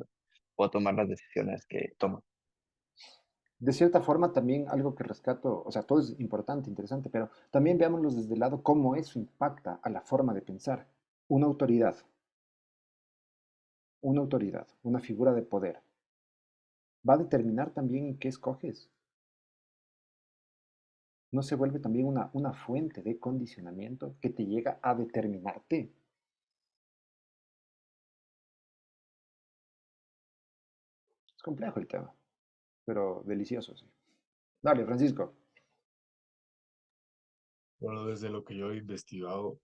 o a tomar las decisiones que toman. De cierta forma, también algo que rescato, o sea, todo es importante, interesante, pero también veámoslo desde el lado cómo eso impacta a la forma de pensar. Una autoridad, una figura de poder, va a determinar también en qué escoges. ¿No se vuelve también una fuente de condicionamiento que te llega a determinarte? Es complejo el tema, pero delicioso, sí. Dale, Francisco. Bueno, desde lo que yo he investigado,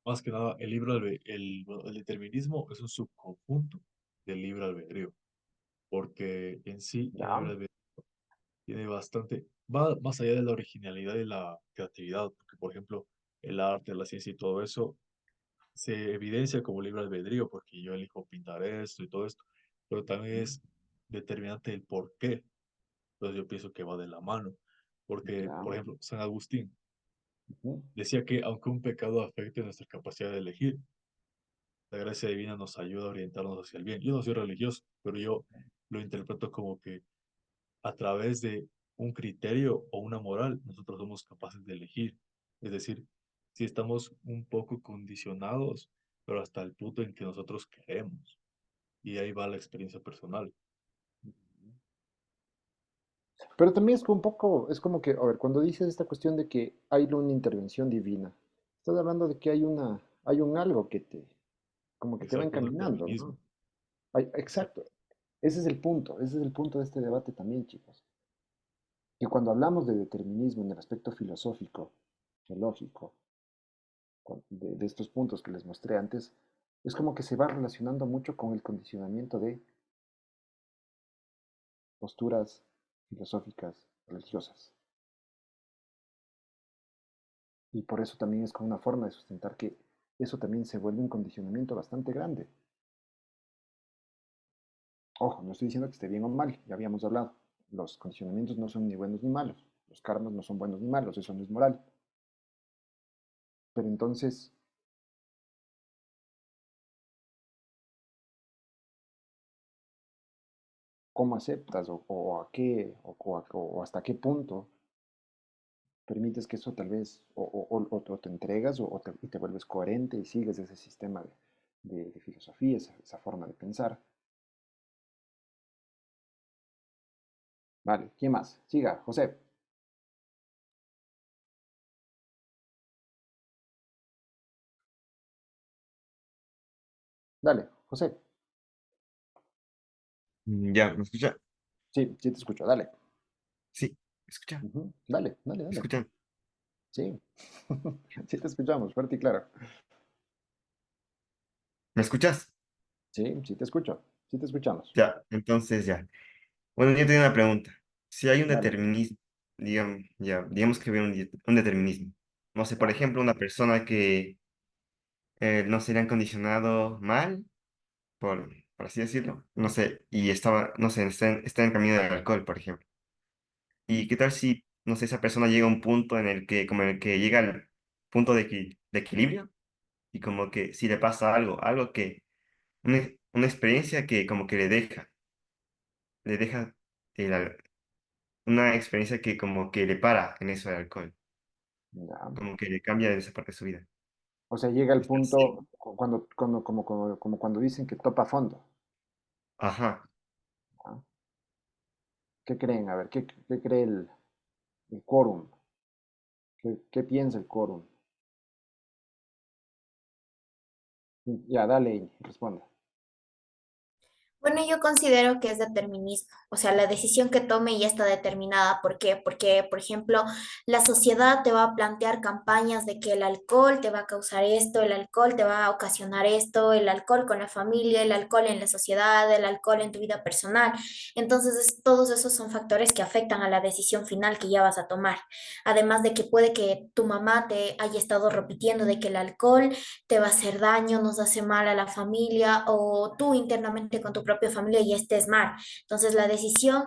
más que nada, bueno, el determinismo es un subconjunto del libre albedrío, porque en sí el libre Ya. albedrío tiene bastante, va más allá de la originalidad y la creatividad, porque por ejemplo, el arte, la ciencia y todo eso se evidencia como libre albedrío, porque yo elijo pintar esto y todo esto, pero también es determinante el por qué. Entonces yo pienso que va de la mano, porque, Ya. por ejemplo, San Agustín Ujú. decía que aunque un pecado afecte nuestra capacidad de elegir, la gracia divina nos ayuda a orientarnos hacia el bien. Yo no soy religioso, pero yo lo interpreto como que a través de un criterio o una moral, nosotros somos capaces de elegir. Es decir, si estamos un poco condicionados, pero hasta el punto en que nosotros queremos. Y ahí va la experiencia personal. Pero también es un poco, es como que, a ver, cuando dices esta cuestión de que hay una intervención divina, estás hablando de que hay un algo que como que te va Exacto, un encaminando, determinismo. ¿no? Exacto. Ese es el punto de este debate también, chicos. Y cuando hablamos de determinismo en el aspecto filosófico, teológico, de estos puntos que les mostré antes, es como que se va relacionando mucho con el condicionamiento de posturas filosóficas religiosas. Y por eso también es como una forma de sustentar que eso también se vuelve un condicionamiento bastante grande. Ojo, no estoy diciendo que esté bien o mal, ya habíamos hablado. Los condicionamientos no son ni buenos ni malos. Los karmas no son buenos ni malos, eso no es moral. Pero entonces, ¿cómo aceptas o a qué o hasta qué punto permites que eso tal vez, o te entregas y te vuelves coherente y sigues ese sistema de filosofía, esa forma de pensar. Vale, ¿quién más? Siga, José. Dale, José. Ya, ¿me escucha? Sí, sí te escucho, dale. Sí, ¿me escucha? Ujú, dale, dale, ¿Me dale. escuchan? Sí, sí te escuchamos, fuerte y claro. ¿Me escuchas? Sí, sí te escucho, sí te escuchamos. Ya, entonces ya. Bueno, yo tengo una pregunta. Si hay un Dale, determinismo, digamos que hay un determinismo. No sé, por ya. ejemplo, una persona que no se le han condicionado mal, por así decirlo, no sé, y estaba, no sé, está en camino del alcohol, por ejemplo. ¿Y qué tal si, no sé, esa persona llega a un punto en el que, como en el que llega al punto de equilibrio, y como que si le pasa algo que, una experiencia que como que le deja el una experiencia que como que le para en eso del alcohol, Ya. como que le cambia esa parte de su vida. O sea, llega el Está así. punto como cuando dicen que topa fondo. Ajá. ¿Ah? ¿Qué creen? A ver, ¿qué cree el quórum? ¿Qué piensa el quórum? Ya, dale, Iñi, responda. Bueno, yo considero que es determinismo, o sea, la decisión que tome ya está determinada. ¿Por qué? Porque, por ejemplo, la sociedad te va a plantear campañas de que el alcohol te va a causar esto, el alcohol te va a ocasionar esto, el alcohol con la familia, el alcohol en la sociedad, el alcohol en tu vida personal. Entonces, todos esos son factores que afectan a la decisión final que ya vas a tomar. Además de que puede que tu mamá te haya estado repitiendo de que el alcohol te va a hacer daño, nos hace mal a la familia o tú internamente con tu propia familia ya estés mal. Entonces la decisión,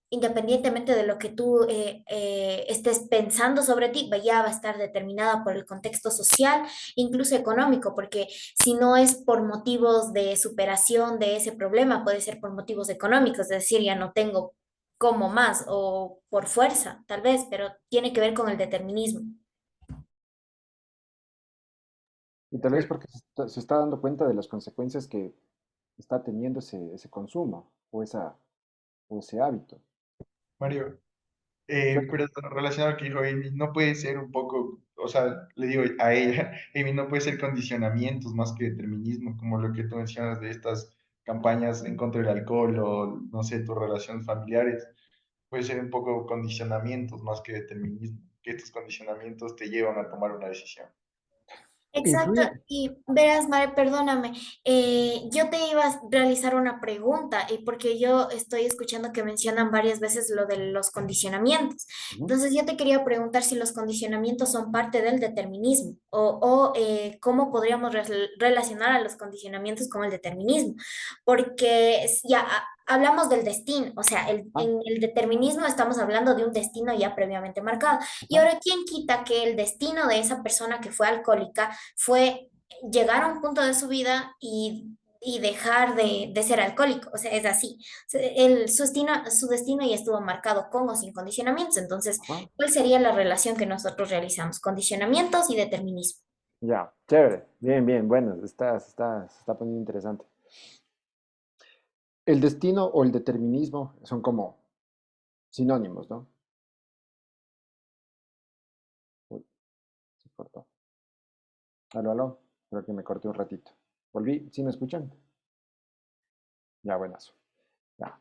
independientemente de lo que tú estés pensando sobre ti, ya va a estar determinada por el contexto social, incluso económico, porque si no es por motivos de superación de ese problema, puede ser por motivos económicos, es decir, ya no tengo como más o por fuerza, tal vez, pero tiene que ver con el determinismo. Y tal vez porque se está dando cuenta de las consecuencias que está teniendo ese consumo o ese hábito. Mario, ¿Cierto? pero relacionado a lo que dijo Amy, no puede ser un poco, o sea, le digo a ella, Amy, no puede ser condicionamientos más que determinismo, como lo que tú mencionas de estas campañas en contra del alcohol o, no sé, tus relaciones familiares, puede ser un poco condicionamientos más que determinismo, que estos condicionamientos te llevan a tomar una decisión. Exacto, Influye. y verás, Mare, perdóname, yo te iba a realizar una pregunta, y porque yo estoy escuchando que mencionan varias veces lo de los condicionamientos. Ujú. Entonces yo te quería preguntar si los condicionamientos son parte del determinismo o cómo podríamos relacionar a los condicionamientos con el determinismo, porque ya hablamos del destino, o sea, Ah, en el determinismo estamos hablando de un destino ya previamente marcado. Y ajá. ahora, ¿quién quita que el destino de esa persona que fue alcohólica fue llegar a un punto de su vida y dejar de ser alcohólico? O sea, es así. O sea, su destino ya estuvo marcado con o sin condicionamientos. Entonces, Ajá. ¿cuál sería la relación que nosotros realizamos? Condicionamientos y determinismo. Ya, chévere. Bien, bien, bueno, se está poniendo interesante. El destino o el determinismo son como sinónimos, ¿no? Uy, se cortó. Aló, aló. Creo que me corté un ratito. Volví. ¿Sí me escuchan? Ya, buenazo. Ya.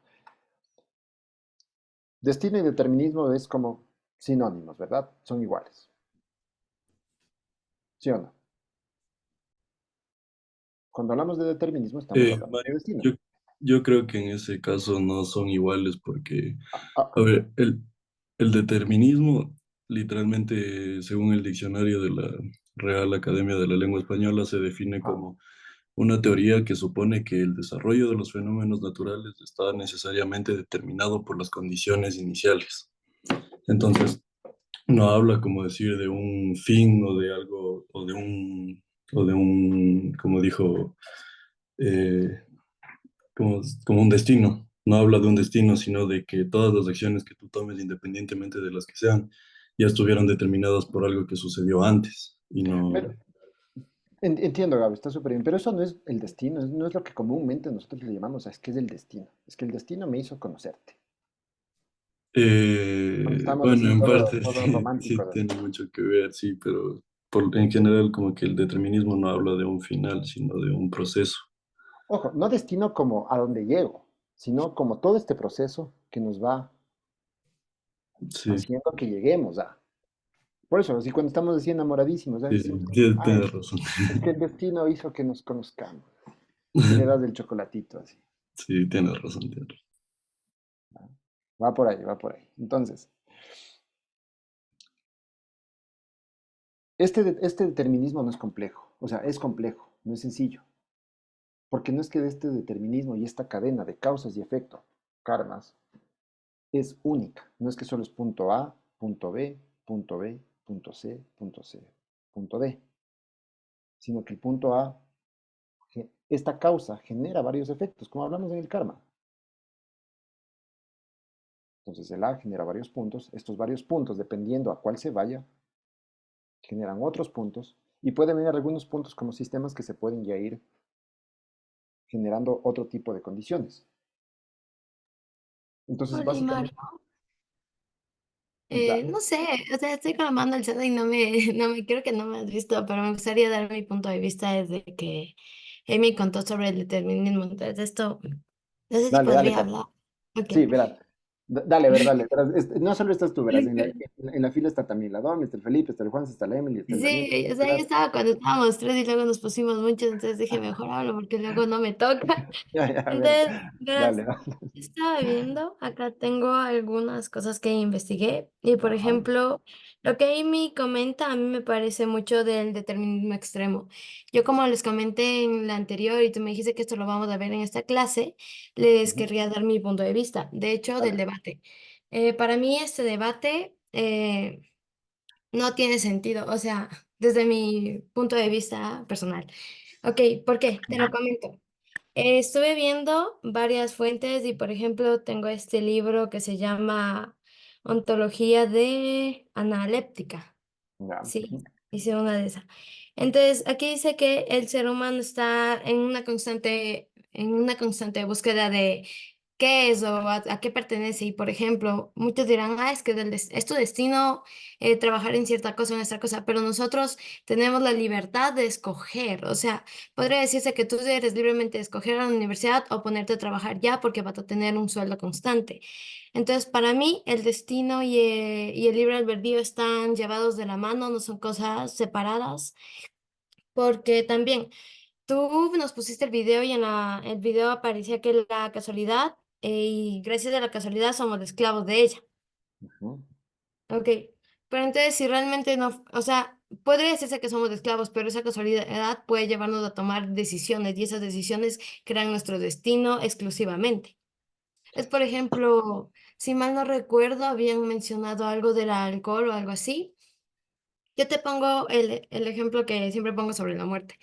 Destino y determinismo es como sinónimos, ¿verdad? Son iguales. ¿Sí o no? Cuando hablamos de determinismo estamos hablando de Mario, destino. yo creo que en ese caso no son iguales porque, Ah, ah, a ver, el determinismo, literalmente, según el diccionario de la Real Academia de la Lengua Española, se define ah, como una teoría que supone que el desarrollo de los fenómenos naturales está necesariamente determinado por las condiciones iniciales. Entonces, no habla, como decir, de un fin o de algo, como dijo, eh, como un destino. No habla de un destino, sino de que todas las acciones que tú tomes, independientemente de las que sean, ya estuvieran determinadas por algo que sucedió antes y no... Pero, entiendo, Gaby, está súper bien, pero eso no es el destino, no es lo que comúnmente nosotros le llamamos, es que es el destino. Es que el destino me hizo conocerte. Cuando estamos Bueno, así, en todo, parte todo sí, sí románticos, así. tiene mucho que ver, sí, pero en general como que el determinismo no habla de un final, sino de un proceso. Ojo, no destino como a donde llego, sino como todo este proceso que nos va Sí, haciendo que lleguemos a. Por eso, así cuando estamos así enamoradísimos, sí, decimos, ay, tienes razón. es que el destino hizo que nos conozcamos. Y le das el chocolatito así. Sí, tienes razón, tienes razón. Va por ahí, va por ahí. Entonces, este determinismo no es complejo. O sea, es complejo, no es sencillo. Porque no es que este determinismo y esta cadena de causas y efectos, karmas, es única. No es que solo es punto A, punto B, punto B, punto C, punto C, punto D. Sino que el punto A, esta causa genera varios efectos, como hablamos en el karma. Entonces el A genera varios puntos. Estos varios puntos, dependiendo a cuál se vaya, generan otros puntos. Y pueden venir algunos puntos como sistemas que se pueden ya ir generando otro tipo de condiciones. Entonces, Hola, básicamente, Mario. ya, No sé, o sea, estoy grabando el chat y no me, creo que no me has visto, pero me gustaría dar mi punto de vista desde que Amy contó sobre el determinismo. Entonces, esto, no sé si dale, dale, podría Cari. hablar. Ok. Sí, verás. Dale, dale. Verás, no solo estás tú, verás. Ok. En la fila está también la Domi, está el Felipe, está el Juan, está la Emily, está el Daniel. Sí, o sea, yo Verás. estaba cuando estábamos tres y luego nos pusimos muchos, entonces dije, mejor hablo porque luego no me toca. Ya, ya, a ver. Entonces, verás, Dale, dale. estaba viendo, acá tengo algunas cosas que investigué y por Ajá. ejemplo, lo que Amy comenta a mí me parece mucho del determinismo extremo. Yo como les comenté en la anterior y tú me dijiste que esto lo vamos a ver en esta clase, les Ujú, querría dar mi punto de vista, de hecho, del dale. debate. Para mí este debate no tiene sentido, o sea, desde mi punto de vista personal. Ok, ¿por qué? Te lo comento. Estuve viendo varias fuentes y, por ejemplo, tengo este libro que se llama Ontología de Analéptica. Ya. Sí, Ujú, hice una de esas. Entonces, aquí dice que el ser humano está en una constante búsqueda de qué es o a qué pertenece. Y, por ejemplo, muchos dirán, ah, es que es tu destino trabajar en cierta cosa o en esta cosa, pero nosotros tenemos la libertad de escoger. O sea, podría decirse que tú eres libremente de escoger a la universidad o ponerte a trabajar ya porque vas a tener un sueldo constante. Entonces, para mí, el destino y el libre albedrío están llevados de la mano, no son cosas separadas, porque también tú nos pusiste el video y el video aparecía que la casualidad, y gracias a la casualidad somos esclavos de ella. ujú. Ok, pero entonces si realmente no, o sea, podría decirse que somos esclavos, pero esa casualidad puede llevarnos a tomar decisiones y esas decisiones crean nuestro destino exclusivamente. Es, por ejemplo, si mal no recuerdo, habían mencionado algo del alcohol o algo así. Yo te pongo el ejemplo que siempre pongo sobre la muerte.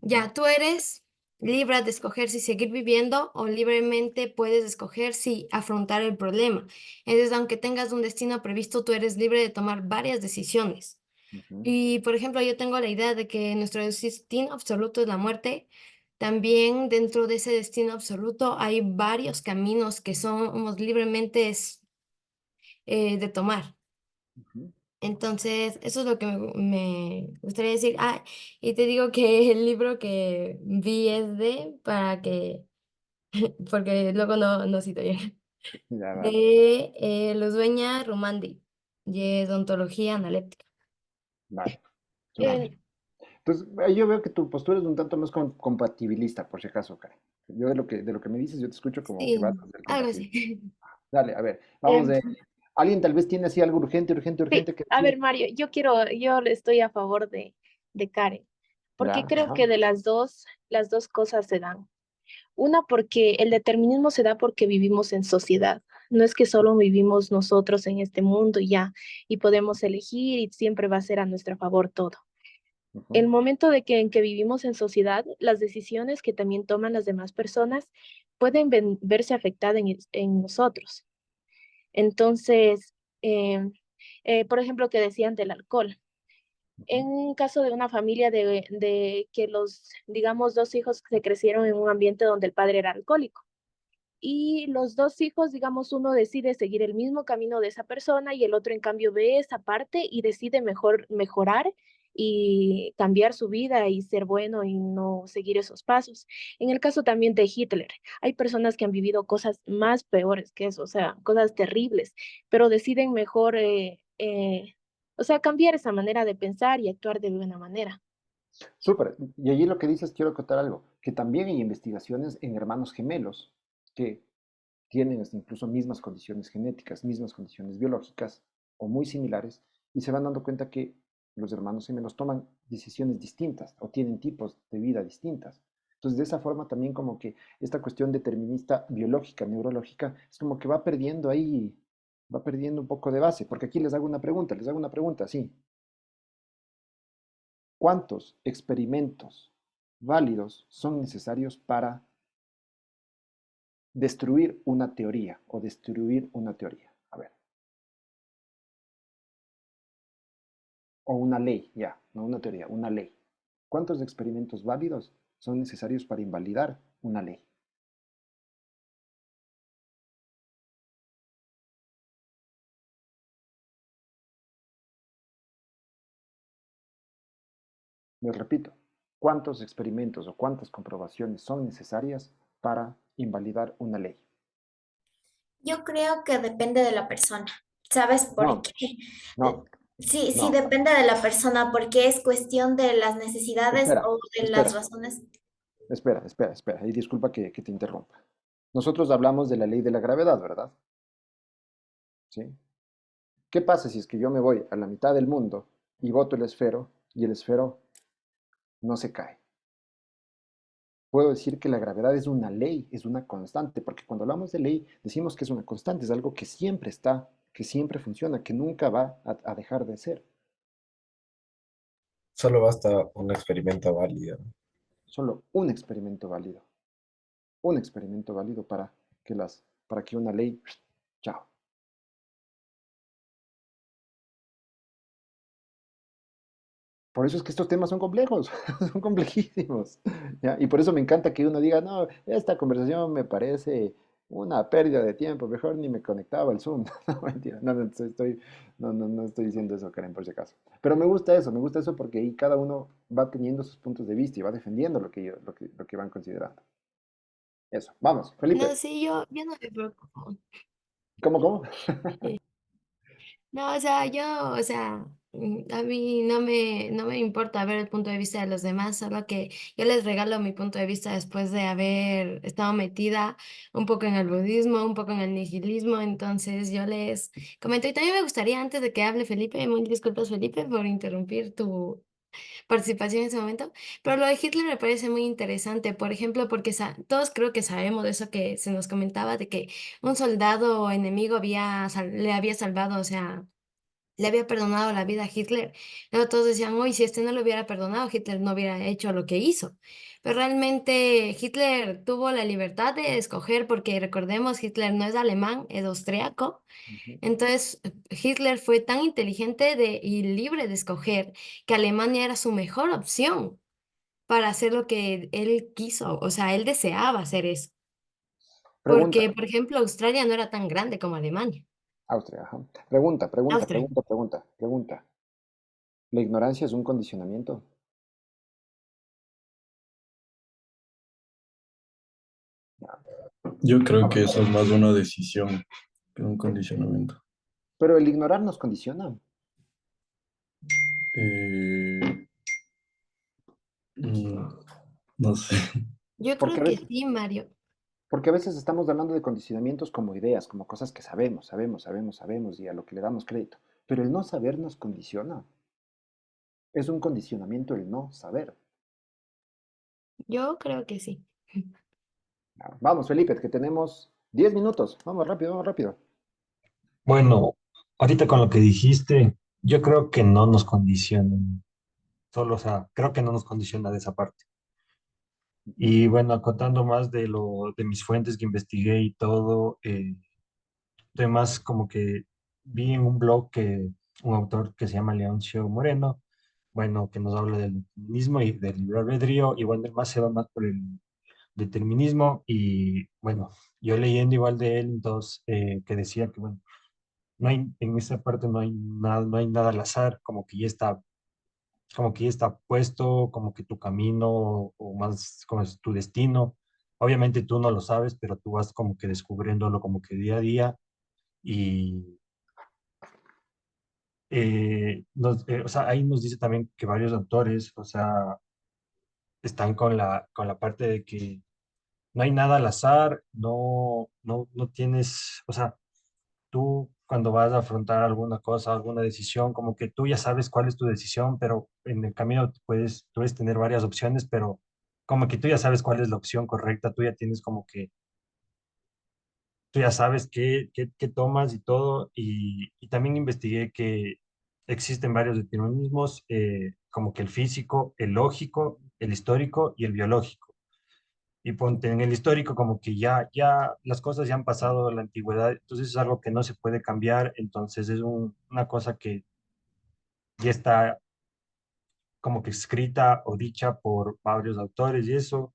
Ya, tú eres libre de escoger si seguir viviendo o libremente puedes escoger si afrontar el problema. Entonces, aunque tengas un destino previsto, tú eres libre de tomar varias decisiones. Ujú, Y, por ejemplo, yo tengo la idea de que nuestro destino absoluto es la muerte. También dentro de ese destino absoluto hay varios caminos que somos libremente de tomar. ujú. Entonces, eso es lo que me gustaría decir. Ah, y te digo que el libro que vi es porque luego no cito ya, Ya, dale. de Ludueña Rumandi, y es ontología analítica. Vale. Súper. Eh, Entonces, ahí yo veo que tu postura es un tanto más compatibilista, por si acaso, Karen. Yo de lo que me dices, yo te escucho como que vas Sí, a ser algo compatible. así. Dale, a ver, vamos em, de... Alguien tal vez tiene así algo urgente, urgente, sí, urgente que a decir. ver, Mario, yo estoy a favor de Karen, Ya, porque creo ajá. que de las dos cosas se dan. Una, porque el determinismo se da porque vivimos en sociedad. No es que solo vivimos nosotros en este mundo y ya, y podemos elegir y siempre va a ser a nuestro favor todo. El Ujú, momento en que vivimos en sociedad, las decisiones que también toman las demás personas pueden verse afectadas en nosotros. Entonces, Por ejemplo, que decían del alcohol. En un caso de una familia de que los, digamos, dos hijos se crecieron en un ambiente donde el padre era alcohólico y los dos hijos, digamos, uno decide seguir el mismo camino de esa persona y el otro, en cambio, ve esa parte y decide mejorar y cambiar su vida y ser bueno y no seguir esos pasos. En el caso también de Hitler, hay personas que han vivido cosas más peores que eso, o sea, cosas terribles, pero deciden mejor, o sea, cambiar esa manera de pensar y actuar de buena manera. Súper. Y allí lo que dices, quiero contar algo, que también hay investigaciones en hermanos gemelos que tienen incluso mismas condiciones genéticas, mismas condiciones biológicas o muy similares, y se van dando cuenta que los hermanos gemelos toman decisiones distintas o tienen tipos de vida distintas. Entonces, de esa forma también como que esta cuestión determinista biológica, neurológica, es como que va perdiendo ahí, va perdiendo un poco de base, porque aquí les hago una pregunta, sí. ¿Cuántos experimentos válidos son necesarios para destruir una teoría o destruir una teoría? A ver. O una ley, ya, no una teoría, una ley. ¿Cuántos experimentos válidos son necesarios para invalidar una ley? Les repito, ¿cuántos experimentos o cuántas comprobaciones son necesarias para invalidar una ley? Yo creo que depende de la persona. ¿Sabes por No, qué? no, Sí, sí, no. depende de la persona, porque es cuestión de las necesidades Espera, o de las espera, razones. espera. Y disculpa que te interrumpa. Nosotros hablamos de la ley de la gravedad, ¿verdad? ¿Sí? ¿Qué pasa si es que yo me voy a la mitad del mundo y boto el esfero y el esfero no se cae? Puedo decir que la gravedad es una ley, es una constante, porque cuando hablamos de ley decimos que es una constante, es algo que siempre está, que siempre funciona, que nunca va a dejar de ser. Solo basta un experimento válido. Solo un experimento válido para que una ley, chao. Por eso es que estos temas son complejos, son complejísimos, ¿ya? Y por eso me encanta que uno diga, no, esta conversación me parece una pérdida de tiempo, mejor ni me conectaba al Zoom. No, mentira, no estoy diciendo eso, Karen, por si acaso. Pero me gusta eso porque ahí cada uno va teniendo sus puntos de vista y va defendiendo lo que van considerando. Eso, vamos, No, Felipe. sí, yo no me preocupo. ¿Cómo? No, o sea, o sea, a mí no me importa ver el punto de vista de los demás, solo que yo les regalo mi punto de vista después de haber estado metida un poco en el budismo, un poco en el nihilismo, entonces yo les comento. Y también me gustaría, antes de que hable Felipe, mil disculpas Felipe por interrumpir tu participación en ese momento, pero lo de Hitler me parece muy interesante, por ejemplo, porque todos creo que sabemos de eso que se nos comentaba, de que un soldado enemigo le había salvado, o sea, le había perdonado la vida a Hitler. Luego todos decían, uy, si este no lo hubiera perdonado, Hitler no hubiera hecho lo que hizo. Pero realmente Hitler tuvo la libertad de escoger, porque recordemos, Hitler no es alemán, es austriaco. Ujú. Entonces, Hitler fue tan inteligente y libre de escoger que Alemania era su mejor opción para hacer lo que él quiso, o sea, él deseaba hacer eso. Pregunta, Porque, por ejemplo, Australia no era tan grande como Alemania. Austria, ajá. Austria. Pregunta. ¿La ignorancia es un condicionamiento? Yo creo que eso es más una decisión que un condicionamiento. Pero el ignorar nos condiciona. Eh, mm, no sé. Yo Porque creo a que veces, sí, Mario. porque a veces estamos hablando de condicionamientos como ideas, como cosas que sabemos y a lo que le damos crédito. Pero el no saber nos condiciona. Es un condicionamiento el no saber. Yo creo que sí. Vamos, Felipe, que tenemos 10 minutos. Vamos rápido, vamos rápido. Bueno, ahorita con lo que dijiste, yo creo que no nos condicionan, solo, o sea, creo que no nos condiciona de esa parte. Ujú. Y bueno, contando más de mis fuentes que investigué y todo, temas como que vi en un blog que un autor que se llama Leoncio Moreno, bueno, que nos habla del determinismo y del libre albedrío, y bueno, más se va más por el determinismo, y bueno, yo leyendo igual de él, entonces, que decía que, bueno, no hay, en esa parte no hay nada al azar, como que ya está puesto, como que tu camino o más como es tu destino. Obviamente tú no lo sabes, pero tú vas como que descubriéndolo como que día a día y o sea, ahí nos dice también que varios autores, o sea, están con la parte de que no hay nada al azar, no tienes, o sea, tú cuando vas a afrontar alguna cosa, alguna decisión, como que tú ya sabes cuál es tu decisión, pero en el camino tú puedes tener varias opciones, pero como que tú ya sabes cuál es la opción correcta, tú ya tienes como que, tú ya sabes qué tomas y todo, y también investigué que existen varios determinismos, como que el físico, el lógico, el histórico y el biológico. Y ponte en el histórico como que ya las cosas ya han pasado la antigüedad, entonces es algo que no se puede cambiar, entonces es una cosa que ya está como que escrita o dicha por varios autores y eso,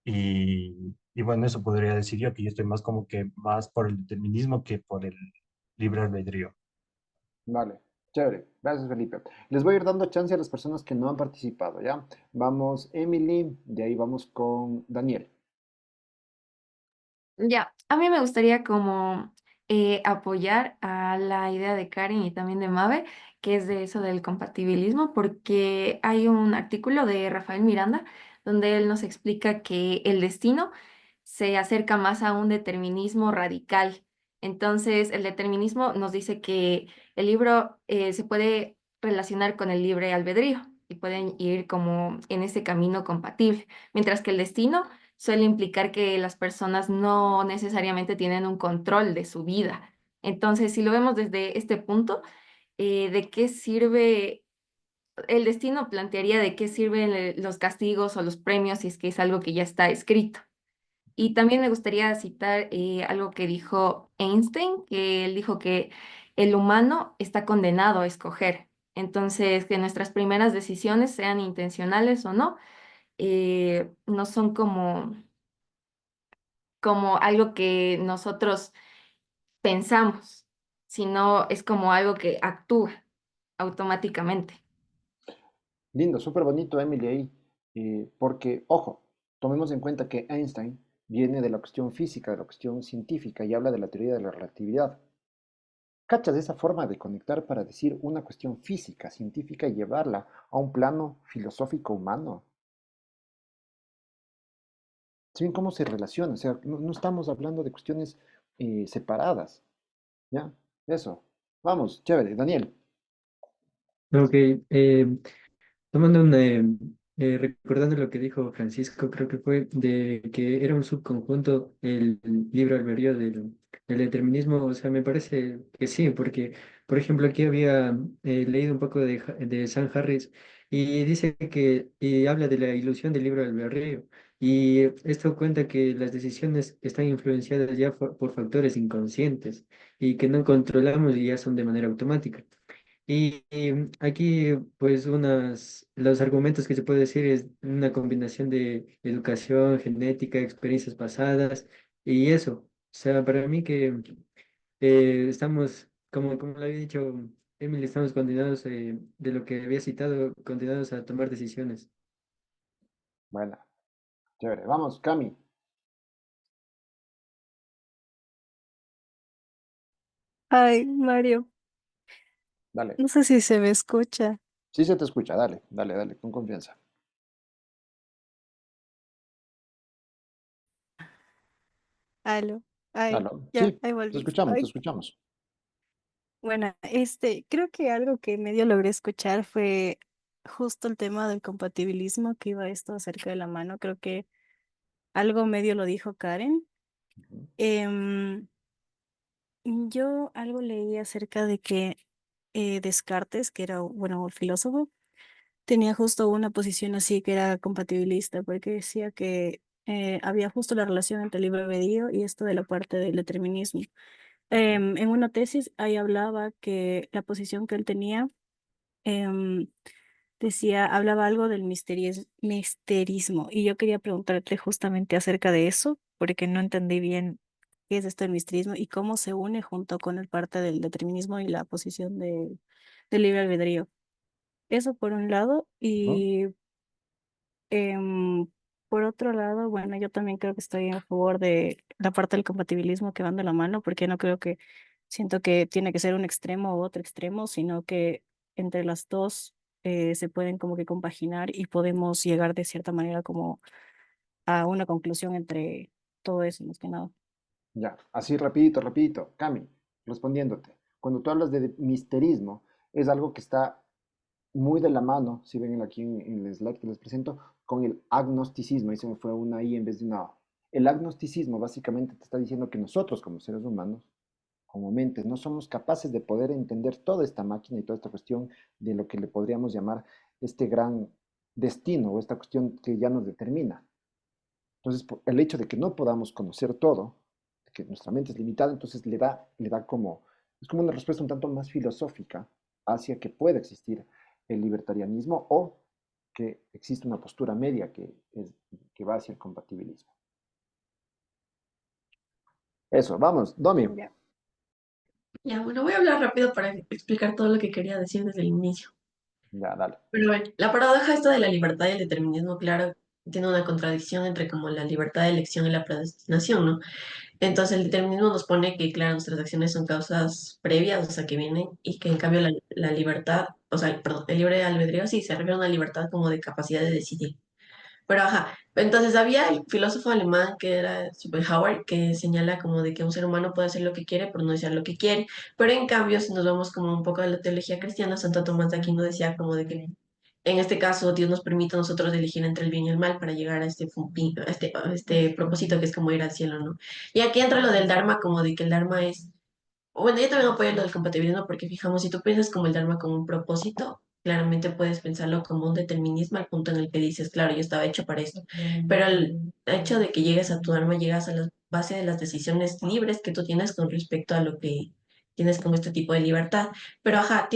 y bueno, eso podría decir yo, que yo estoy más como que más por el determinismo que por el libre albedrío. Vale, chévere. Gracias, Felipe. Les voy a ir dando chance a las personas que no han participado, ¿ya? Vamos, Emily, de ahí vamos con Daniel. Ya, a mí me gustaría como apoyar a la idea de Karen y también de Mabe, que es de eso del compatibilismo, porque hay un artículo de Rafael Miranda donde él nos explica que el destino se acerca más a un determinismo radical. Entonces, el determinismo nos dice que el libro se puede relacionar con el libre albedrío y pueden ir como en ese camino compatible, mientras que el destino suele implicar que las personas no necesariamente tienen un control de su vida. Entonces, si lo vemos desde este punto, ¿de qué sirve? El destino plantearía de qué sirven los castigos o los premios si es que es algo que ya está escrito. Y también me gustaría citar algo que dijo Einstein, que él dijo que el humano está condenado a escoger. Entonces, que nuestras primeras decisiones, sean intencionales o no, no son como algo que nosotros pensamos, sino es como algo que actúa automáticamente. Lindo, súper bonito, Emily, ahí. Porque, ojo, tomemos en cuenta que Einstein viene de la cuestión física, de la cuestión científica y habla de la teoría de la relatividad. ¿Cachas esa forma de conectar para decir una cuestión física, científica y llevarla a un plano filosófico humano? ¿Saben cómo se relaciona? O sea, no estamos hablando de cuestiones separadas, ¿ya? Eso. Vamos, chévere. Daniel. Ok, tomando recordando lo que dijo Francisco, creo que fue de que era un subconjunto el libro albedrío del determinismo, o sea, me parece que sí, porque, por ejemplo, aquí había leído un poco de Sam Harris y dice que, y habla de la ilusión del libro albedrío, y esto cuenta que las decisiones están influenciadas ya por factores inconscientes y que no controlamos y ya son de manera automática. Y aquí, pues, los argumentos que se puede decir es una combinación de educación, genética, experiencias pasadas y eso. O sea, para mí que estamos, como lo había dicho Emily, estamos condenados, de lo que había citado, condenados a tomar decisiones. Bueno, chévere. Vamos, Cami. Ay, Mario, Dale. no sé si se me escucha. Sí se te escucha. Dale, dale, dale, con confianza. Aló, ay, Aló. ya, Sí, ahí te volví. escuchamos, te Ay, escuchamos. bueno, creo que algo que medio logré escuchar fue justo el tema del compatibilismo, que iba esto acerca de la mano. Creo que algo medio lo dijo Karen. Em, yo algo leí acerca de que Descartes, que era, bueno, un filósofo, tenía justo una posición así que era compatibilista, porque decía que había justo la relación entre el libre albedrío y esto de la parte del determinismo. En una tesis ahí hablaba que la posición que él tenía em, decía, hablaba algo del misterismo y yo quería preguntarte justamente acerca de eso, porque no entendí bien qué es esto del misterismo y cómo se une junto con el parte del determinismo y la posición del libre albedrío. Eso por un lado Ujú. y em, por otro lado, bueno, yo también creo que estoy a favor de la parte del compatibilismo que van de la mano, porque no creo que siento que tiene que ser un extremo u otro extremo, sino que entre las dos se pueden como que compaginar y podemos llegar de cierta manera como a una conclusión entre todo eso, más que nada. Ya, así rapidito, rapidito. Cami, respondiéndote. Cuando tú hablas de misterismo, es algo que está muy de la mano, si ven aquí en el slide que les presento, con el agnosticismo. Ahí se me fue una I en vez de una O. El agnosticismo básicamente te está diciendo que nosotros como seres humanos, como mentes, no somos capaces de poder entender toda esta máquina y toda esta cuestión de lo que le podríamos llamar este gran destino o esta cuestión que ya nos determina. Entonces, el hecho de que no podamos conocer todo, de que nuestra mente es limitada, entonces le da como, es como una respuesta un tanto más filosófica hacia que pueda existir el libertarianismo o que existe una postura media que va hacia el compatibilismo. Eso, vamos, Domi. Ya. Ya, bueno, voy a hablar rápido para explicar todo lo que quería decir desde el inicio. Ya, dale. Pero bueno, la paradoja esta de la libertad y el determinismo, claro, tiene una contradicción entre como la libertad de elección y la predestinación, ¿no? Entonces el determinismo nos pone que, claro, nuestras acciones son causas previas, o sea, que vienen, y que en cambio la libertad, o sea, perdón, el libre albedrío sí se refiere a una libertad como de capacidad de decidir. Pero ajá, entonces había el filósofo alemán que era Schopenhauer que señala como de que un ser humano puede hacer lo que quiere, pero no desear lo que quiere. Pero en cambio, si nos vamos como un poco a la teología cristiana, Santo Tomás de Aquino decía como de que en este caso Dios nos permite a nosotros elegir entre el bien y el mal para llegar a este, a este propósito que es como ir al cielo, ¿no? Y aquí entra lo del Dharma, como de que el Dharma es bueno, yo también apoyo lo del compatibilismo porque fijamos, si tú piensas como el Dharma como un propósito, claramente puedes pensarlo como un determinismo al punto en el que dices, claro, yo estaba hecho para esto. Pero el hecho de que llegues a tu Dharma, llegas a la base de las decisiones libres que tú tienes con respecto a lo que tienes como este tipo de libertad. Pero ajá,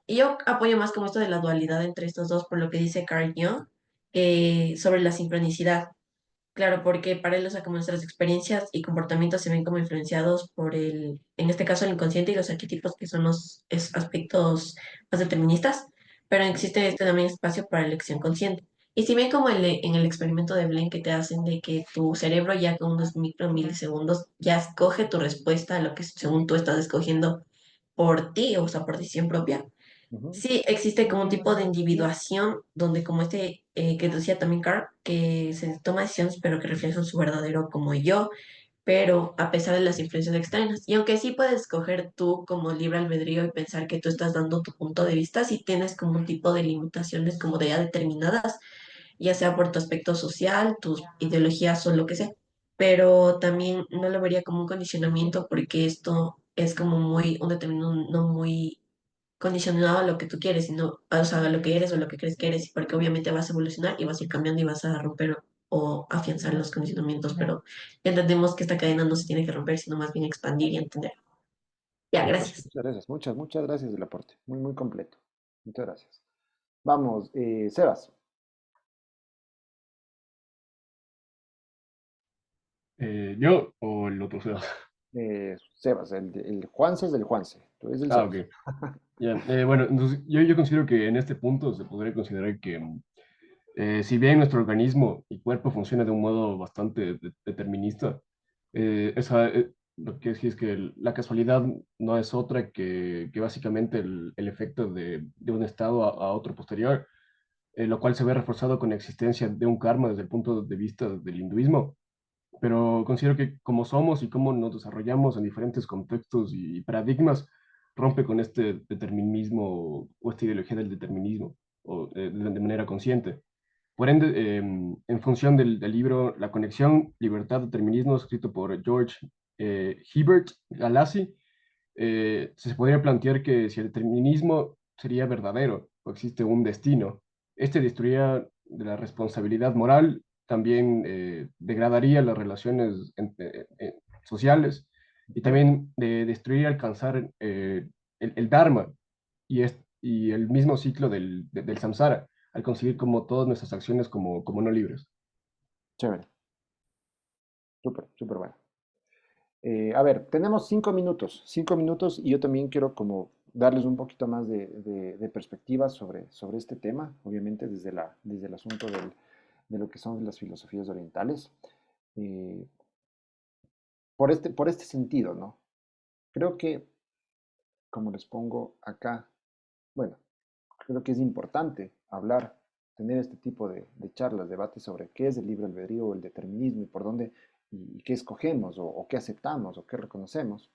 yo apoyo más como esto de la dualidad entre estos dos, por lo que dice Carl Jung sobre la sincronicidad. Claro, porque para él, o sea, como nuestras experiencias y comportamientos se ven como influenciados por en este caso, el inconsciente y los arquetipos, que son los aspectos más deterministas, pero existe este también espacio para elección consciente. Y si bien como en el experimento de Blaine que te hacen de que tu cerebro ya con unos milisegundos ya escoge tu respuesta a lo que según tú estás escogiendo por ti, o sea, por decisión propia, Ujú. sí, existe como un tipo de individuación donde como que decía también Carl, que se toma decisiones pero que reflejan su verdadero como yo, pero a pesar de las influencias externas. Y aunque sí puedes escoger tú como libre albedrío y pensar que tú estás dando tu punto de vista, sí tienes como un tipo de limitaciones como de ya determinadas, ya sea por tu aspecto social, tus ideologías o lo que sea. Pero también no lo vería como un condicionamiento porque esto es como muy, un determinado no muy condicionado a lo que tú quieres, sino o sea, a lo que eres o lo que crees que eres, porque obviamente vas a evolucionar y vas a ir cambiando y vas a romper o afianzar los condicionamientos, pero entendemos que esta cadena no se tiene que romper, sino más bien expandir y entender. Ya, Súper, gracias. muchas gracias, muchas gracias del aporte. Muy, muy completo. Muchas gracias. Vamos, Sebas. ¿Yo o el otro Sebas? Sebas, el Juanse es del Juanse. Tú eres el Ah, ok. Sebas. Ya, bueno, entonces yo considero que en este punto se podría considerar que si bien nuestro organismo y cuerpo funciona de un modo bastante determinista, lo que sí es que la casualidad no es otra que básicamente el efecto de un estado a otro posterior, lo cual se ve reforzado con la existencia de un karma desde el punto de vista del hinduismo. Pero considero que como somos y cómo nos desarrollamos en diferentes contextos y paradigmas, rompe con este determinismo o esta ideología del determinismo de manera consciente. Por ende, en función del libro La conexión, libertad, determinismo, escrito por George Herbert Galassi, se podría plantear que si el determinismo sería verdadero o existe un destino, este destruiría de la responsabilidad moral, también degradaría las relaciones sociales y también de destruir y alcanzar el Dharma y el mismo ciclo del samsara, al conseguir como todas nuestras acciones como no libres. Chévere. Súper, súper bueno. A ver, tenemos 5 minutos y yo también quiero como darles un poquito más de perspectiva sobre este tema, obviamente desde el asunto de lo que son las filosofías orientales. Eh, por este sentido, ¿no? Creo que, como les pongo acá, bueno, creo que es importante hablar, tener este tipo de charlas, debates sobre qué es el libre albedrío o el determinismo y por dónde y qué escogemos o qué aceptamos o qué reconocemos.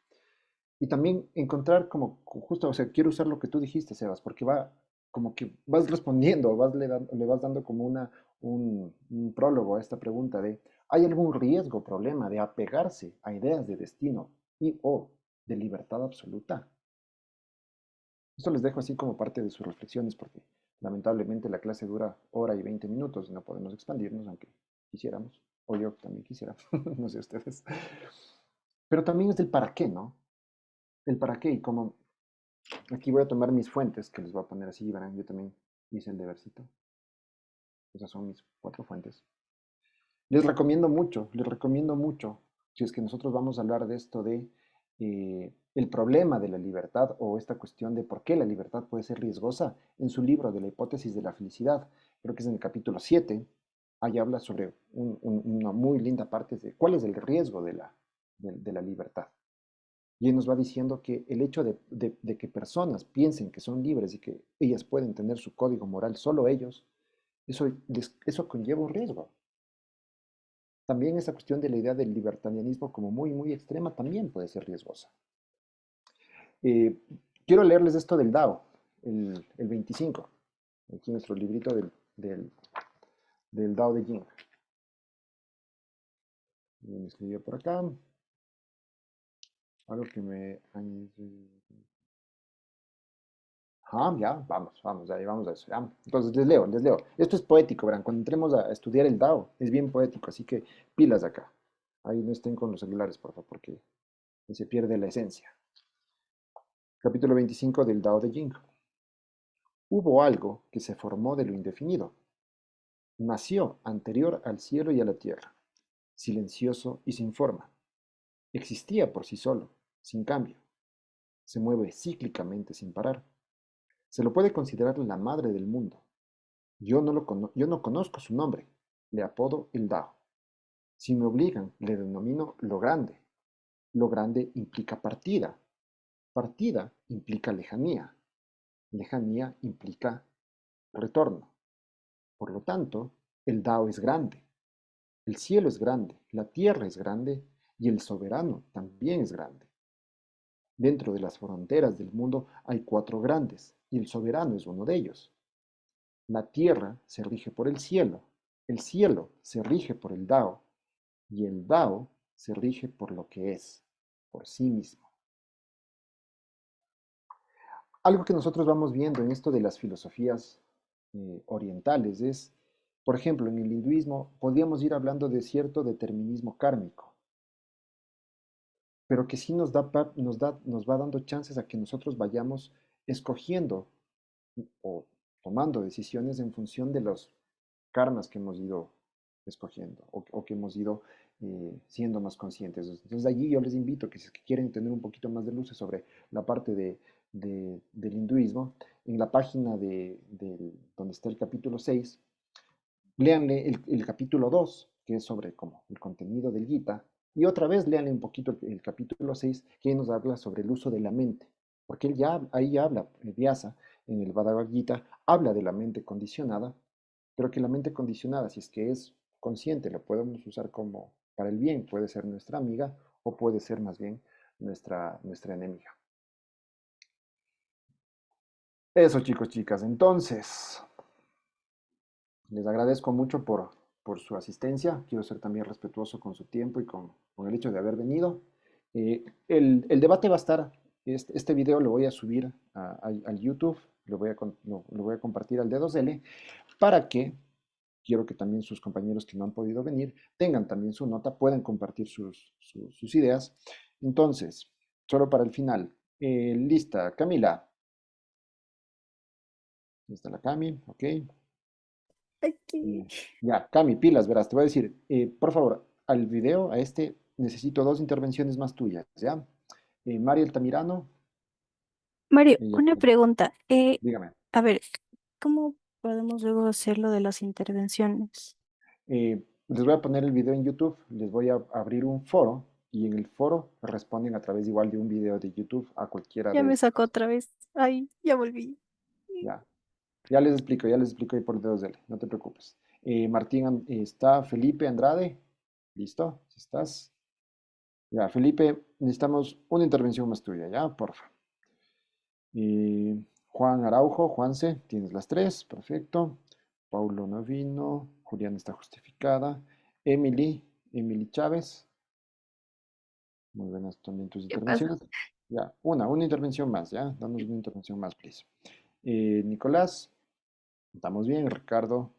Y también encontrar como, justo, o sea, quiero usar lo que tú dijiste, Sebas, porque va como que vas respondiendo, le vas dando como un prólogo a esta pregunta de, ¿hay algún riesgo, problema de apegarse a ideas de destino y o de libertad absoluta? Esto les dejo así como parte de sus reflexiones, porque lamentablemente la clase dura hora y 20 minutos y no podemos expandirnos, aunque quisiéramos, o yo también quisiera, no sé ustedes. Pero también es del para qué, ¿no? El para qué y como aquí voy a tomar mis fuentes, que les voy a poner así, verán, yo también hice el debercito. Esas son mis 4 fuentes. Les recomiendo mucho, si es que nosotros vamos a hablar de esto de el problema de la libertad o esta cuestión de por qué la libertad puede ser riesgosa, en su libro de la hipótesis de la felicidad, creo que es en el capítulo 7, ahí habla sobre una muy linda parte de cuál es el riesgo de la libertad. Y él nos va diciendo que el hecho de que personas piensen que son libres y que ellas pueden tener su código moral solo ellos, eso conlleva un riesgo. También esa cuestión de la idea del libertarianismo como muy, muy extrema también puede ser riesgosa. Eh, Quiero leerles esto del Dao, el 25, aquí nuestro librito del Dao de Jing. Y me escribió por acá, algo que me... Ah, ya, vamos, ahí vamos a eso. Ya. Entonces les leo. Esto es poético, verán, cuando entremos a estudiar el Dao, es bien poético, así que pilas acá. Ahí no estén con los celulares, por favor, porque se pierde la esencia. Capítulo 25 del Dao de Jing. Hubo algo que se formó de lo indefinido. Nació anterior al cielo y a la tierra, silencioso y sin forma. Existía por sí solo, sin cambio. Se mueve cíclicamente sin parar. Se lo puede considerar la madre del mundo. Yo no conozco su nombre, le apodo el Dao. Si me obligan, le denomino lo grande. Lo grande implica partida. Partida implica lejanía. Lejanía implica retorno. Por lo tanto, el Dao es grande. El cielo es grande, la tierra es grande y el soberano también es grande. Dentro de las fronteras del mundo hay 4 grandes y el soberano es uno de ellos. La tierra se rige por el cielo se rige por el Dao y el Dao se rige por lo que es, por sí mismo. Algo que nosotros vamos viendo en esto de las filosofías orientales es, por ejemplo, en el hinduismo podríamos ir hablando de cierto determinismo kármico, pero que sí nos va dando chances a que nosotros vayamos escogiendo o tomando decisiones en función de los karmas que hemos ido escogiendo o que hemos ido siendo más conscientes. Entonces allí yo les invito que si es que quieren tener un poquito más de luces sobre la parte del hinduismo, en la página donde está el capítulo 6, léanle el capítulo 2, que es sobre como el contenido del Gita, y otra vez léanle un poquito el capítulo 6, que nos habla sobre el uso de la mente, porque ahí habla, el Vyasa, en el Bhagavad Gita, habla de la mente condicionada, pero que la mente condicionada, si es que es consciente, la podemos usar como para el bien, puede ser nuestra amiga o puede ser más bien nuestra enemiga. Eso, chicos, chicas. Entonces, les agradezco mucho por su asistencia. Quiero ser también respetuoso con su tiempo y con el hecho de haber venido. El debate va a estar, este video lo voy a subir al YouTube, lo voy a compartir al D2L, para que quiero que también sus compañeros que no han podido venir tengan también su nota, puedan compartir sus ideas. Entonces, solo para el final. Lista, Camila. Lista la Cami, ok. Aquí. Ya, Cami, pilas, verás, te voy a decir, por favor, al video, a este, necesito 2 intervenciones más tuyas, ¿ya? María Altamirano, Mario, ella, una pregunta. dígame. A ver, ¿cómo podemos luego hacer lo de las intervenciones? Les voy a poner el video en YouTube, les voy a abrir un foro y en el foro responden a través igual de un video de YouTube a cualquiera Ya de me sacó estos. otra vez. Ay, ya volví. Ya, ya les explico ahí por dedos de él, no te preocupes. Martín, está Felipe Andrade, ¿listo? Si estás. Ya, Felipe, necesitamos una intervención más tuya, ¿ya? Porfa. Juan Araujo, Juanse, tienes las 3, perfecto. Paulo no vino, Julián está justificada. Emily Chávez, muy buenas también tus ¿Qué pasa? intervenciones. Ya, una intervención más, ¿ya? Danos una intervención más, please. Nicolás, estamos bien. Ricardo,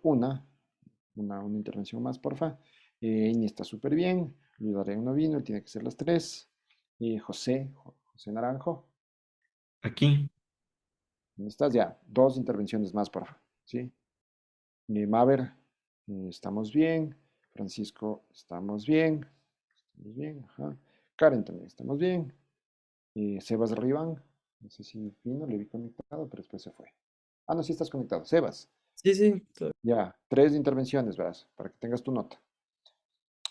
una intervención más, porfa. Iñi está súper bien. Luis Adrián no vino, él tiene que ser las 3. José Naranjo, Aquí. ¿dónde estás? Ya, 2 intervenciones más, porfa. ¿Sí? Maver, estamos bien. Francisco, estamos bien. Estamos bien, ajá. Karen también, estamos bien. Sebas Riván, no sé si vino, le vi conectado, pero después se fue. Ah, no, sí estás conectado. Sebas, Sí, sí, claro. ya, 3 intervenciones, verás, para que tengas tu nota.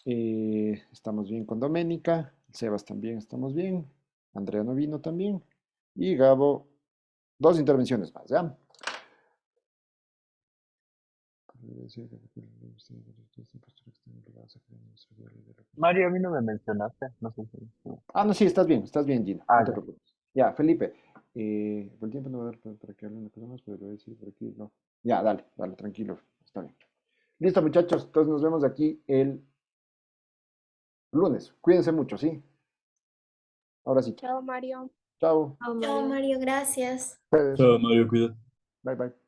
Estamos bien con Doménica. Sebas también estamos bien. Andrea no vino también. Y Gabo, 2 intervenciones más, ¿ya? Mario, a mí no me mencionaste. No sé si. Ah, no, sí, estás bien, Gina. Ah, No te ya. preocupes. Ya, Felipe. Por el tiempo no va a dar para que hablen las personas, pero le voy a decir por aquí, no. Ya, dale, tranquilo. Está bien. Listo, muchachos. Entonces nos vemos aquí el lunes. Cuídense mucho, ¿sí? Ahora sí. Chao, Mario. Chao. Chao, Mario, gracias. Chao, Mario, cuídate. Bye, bye.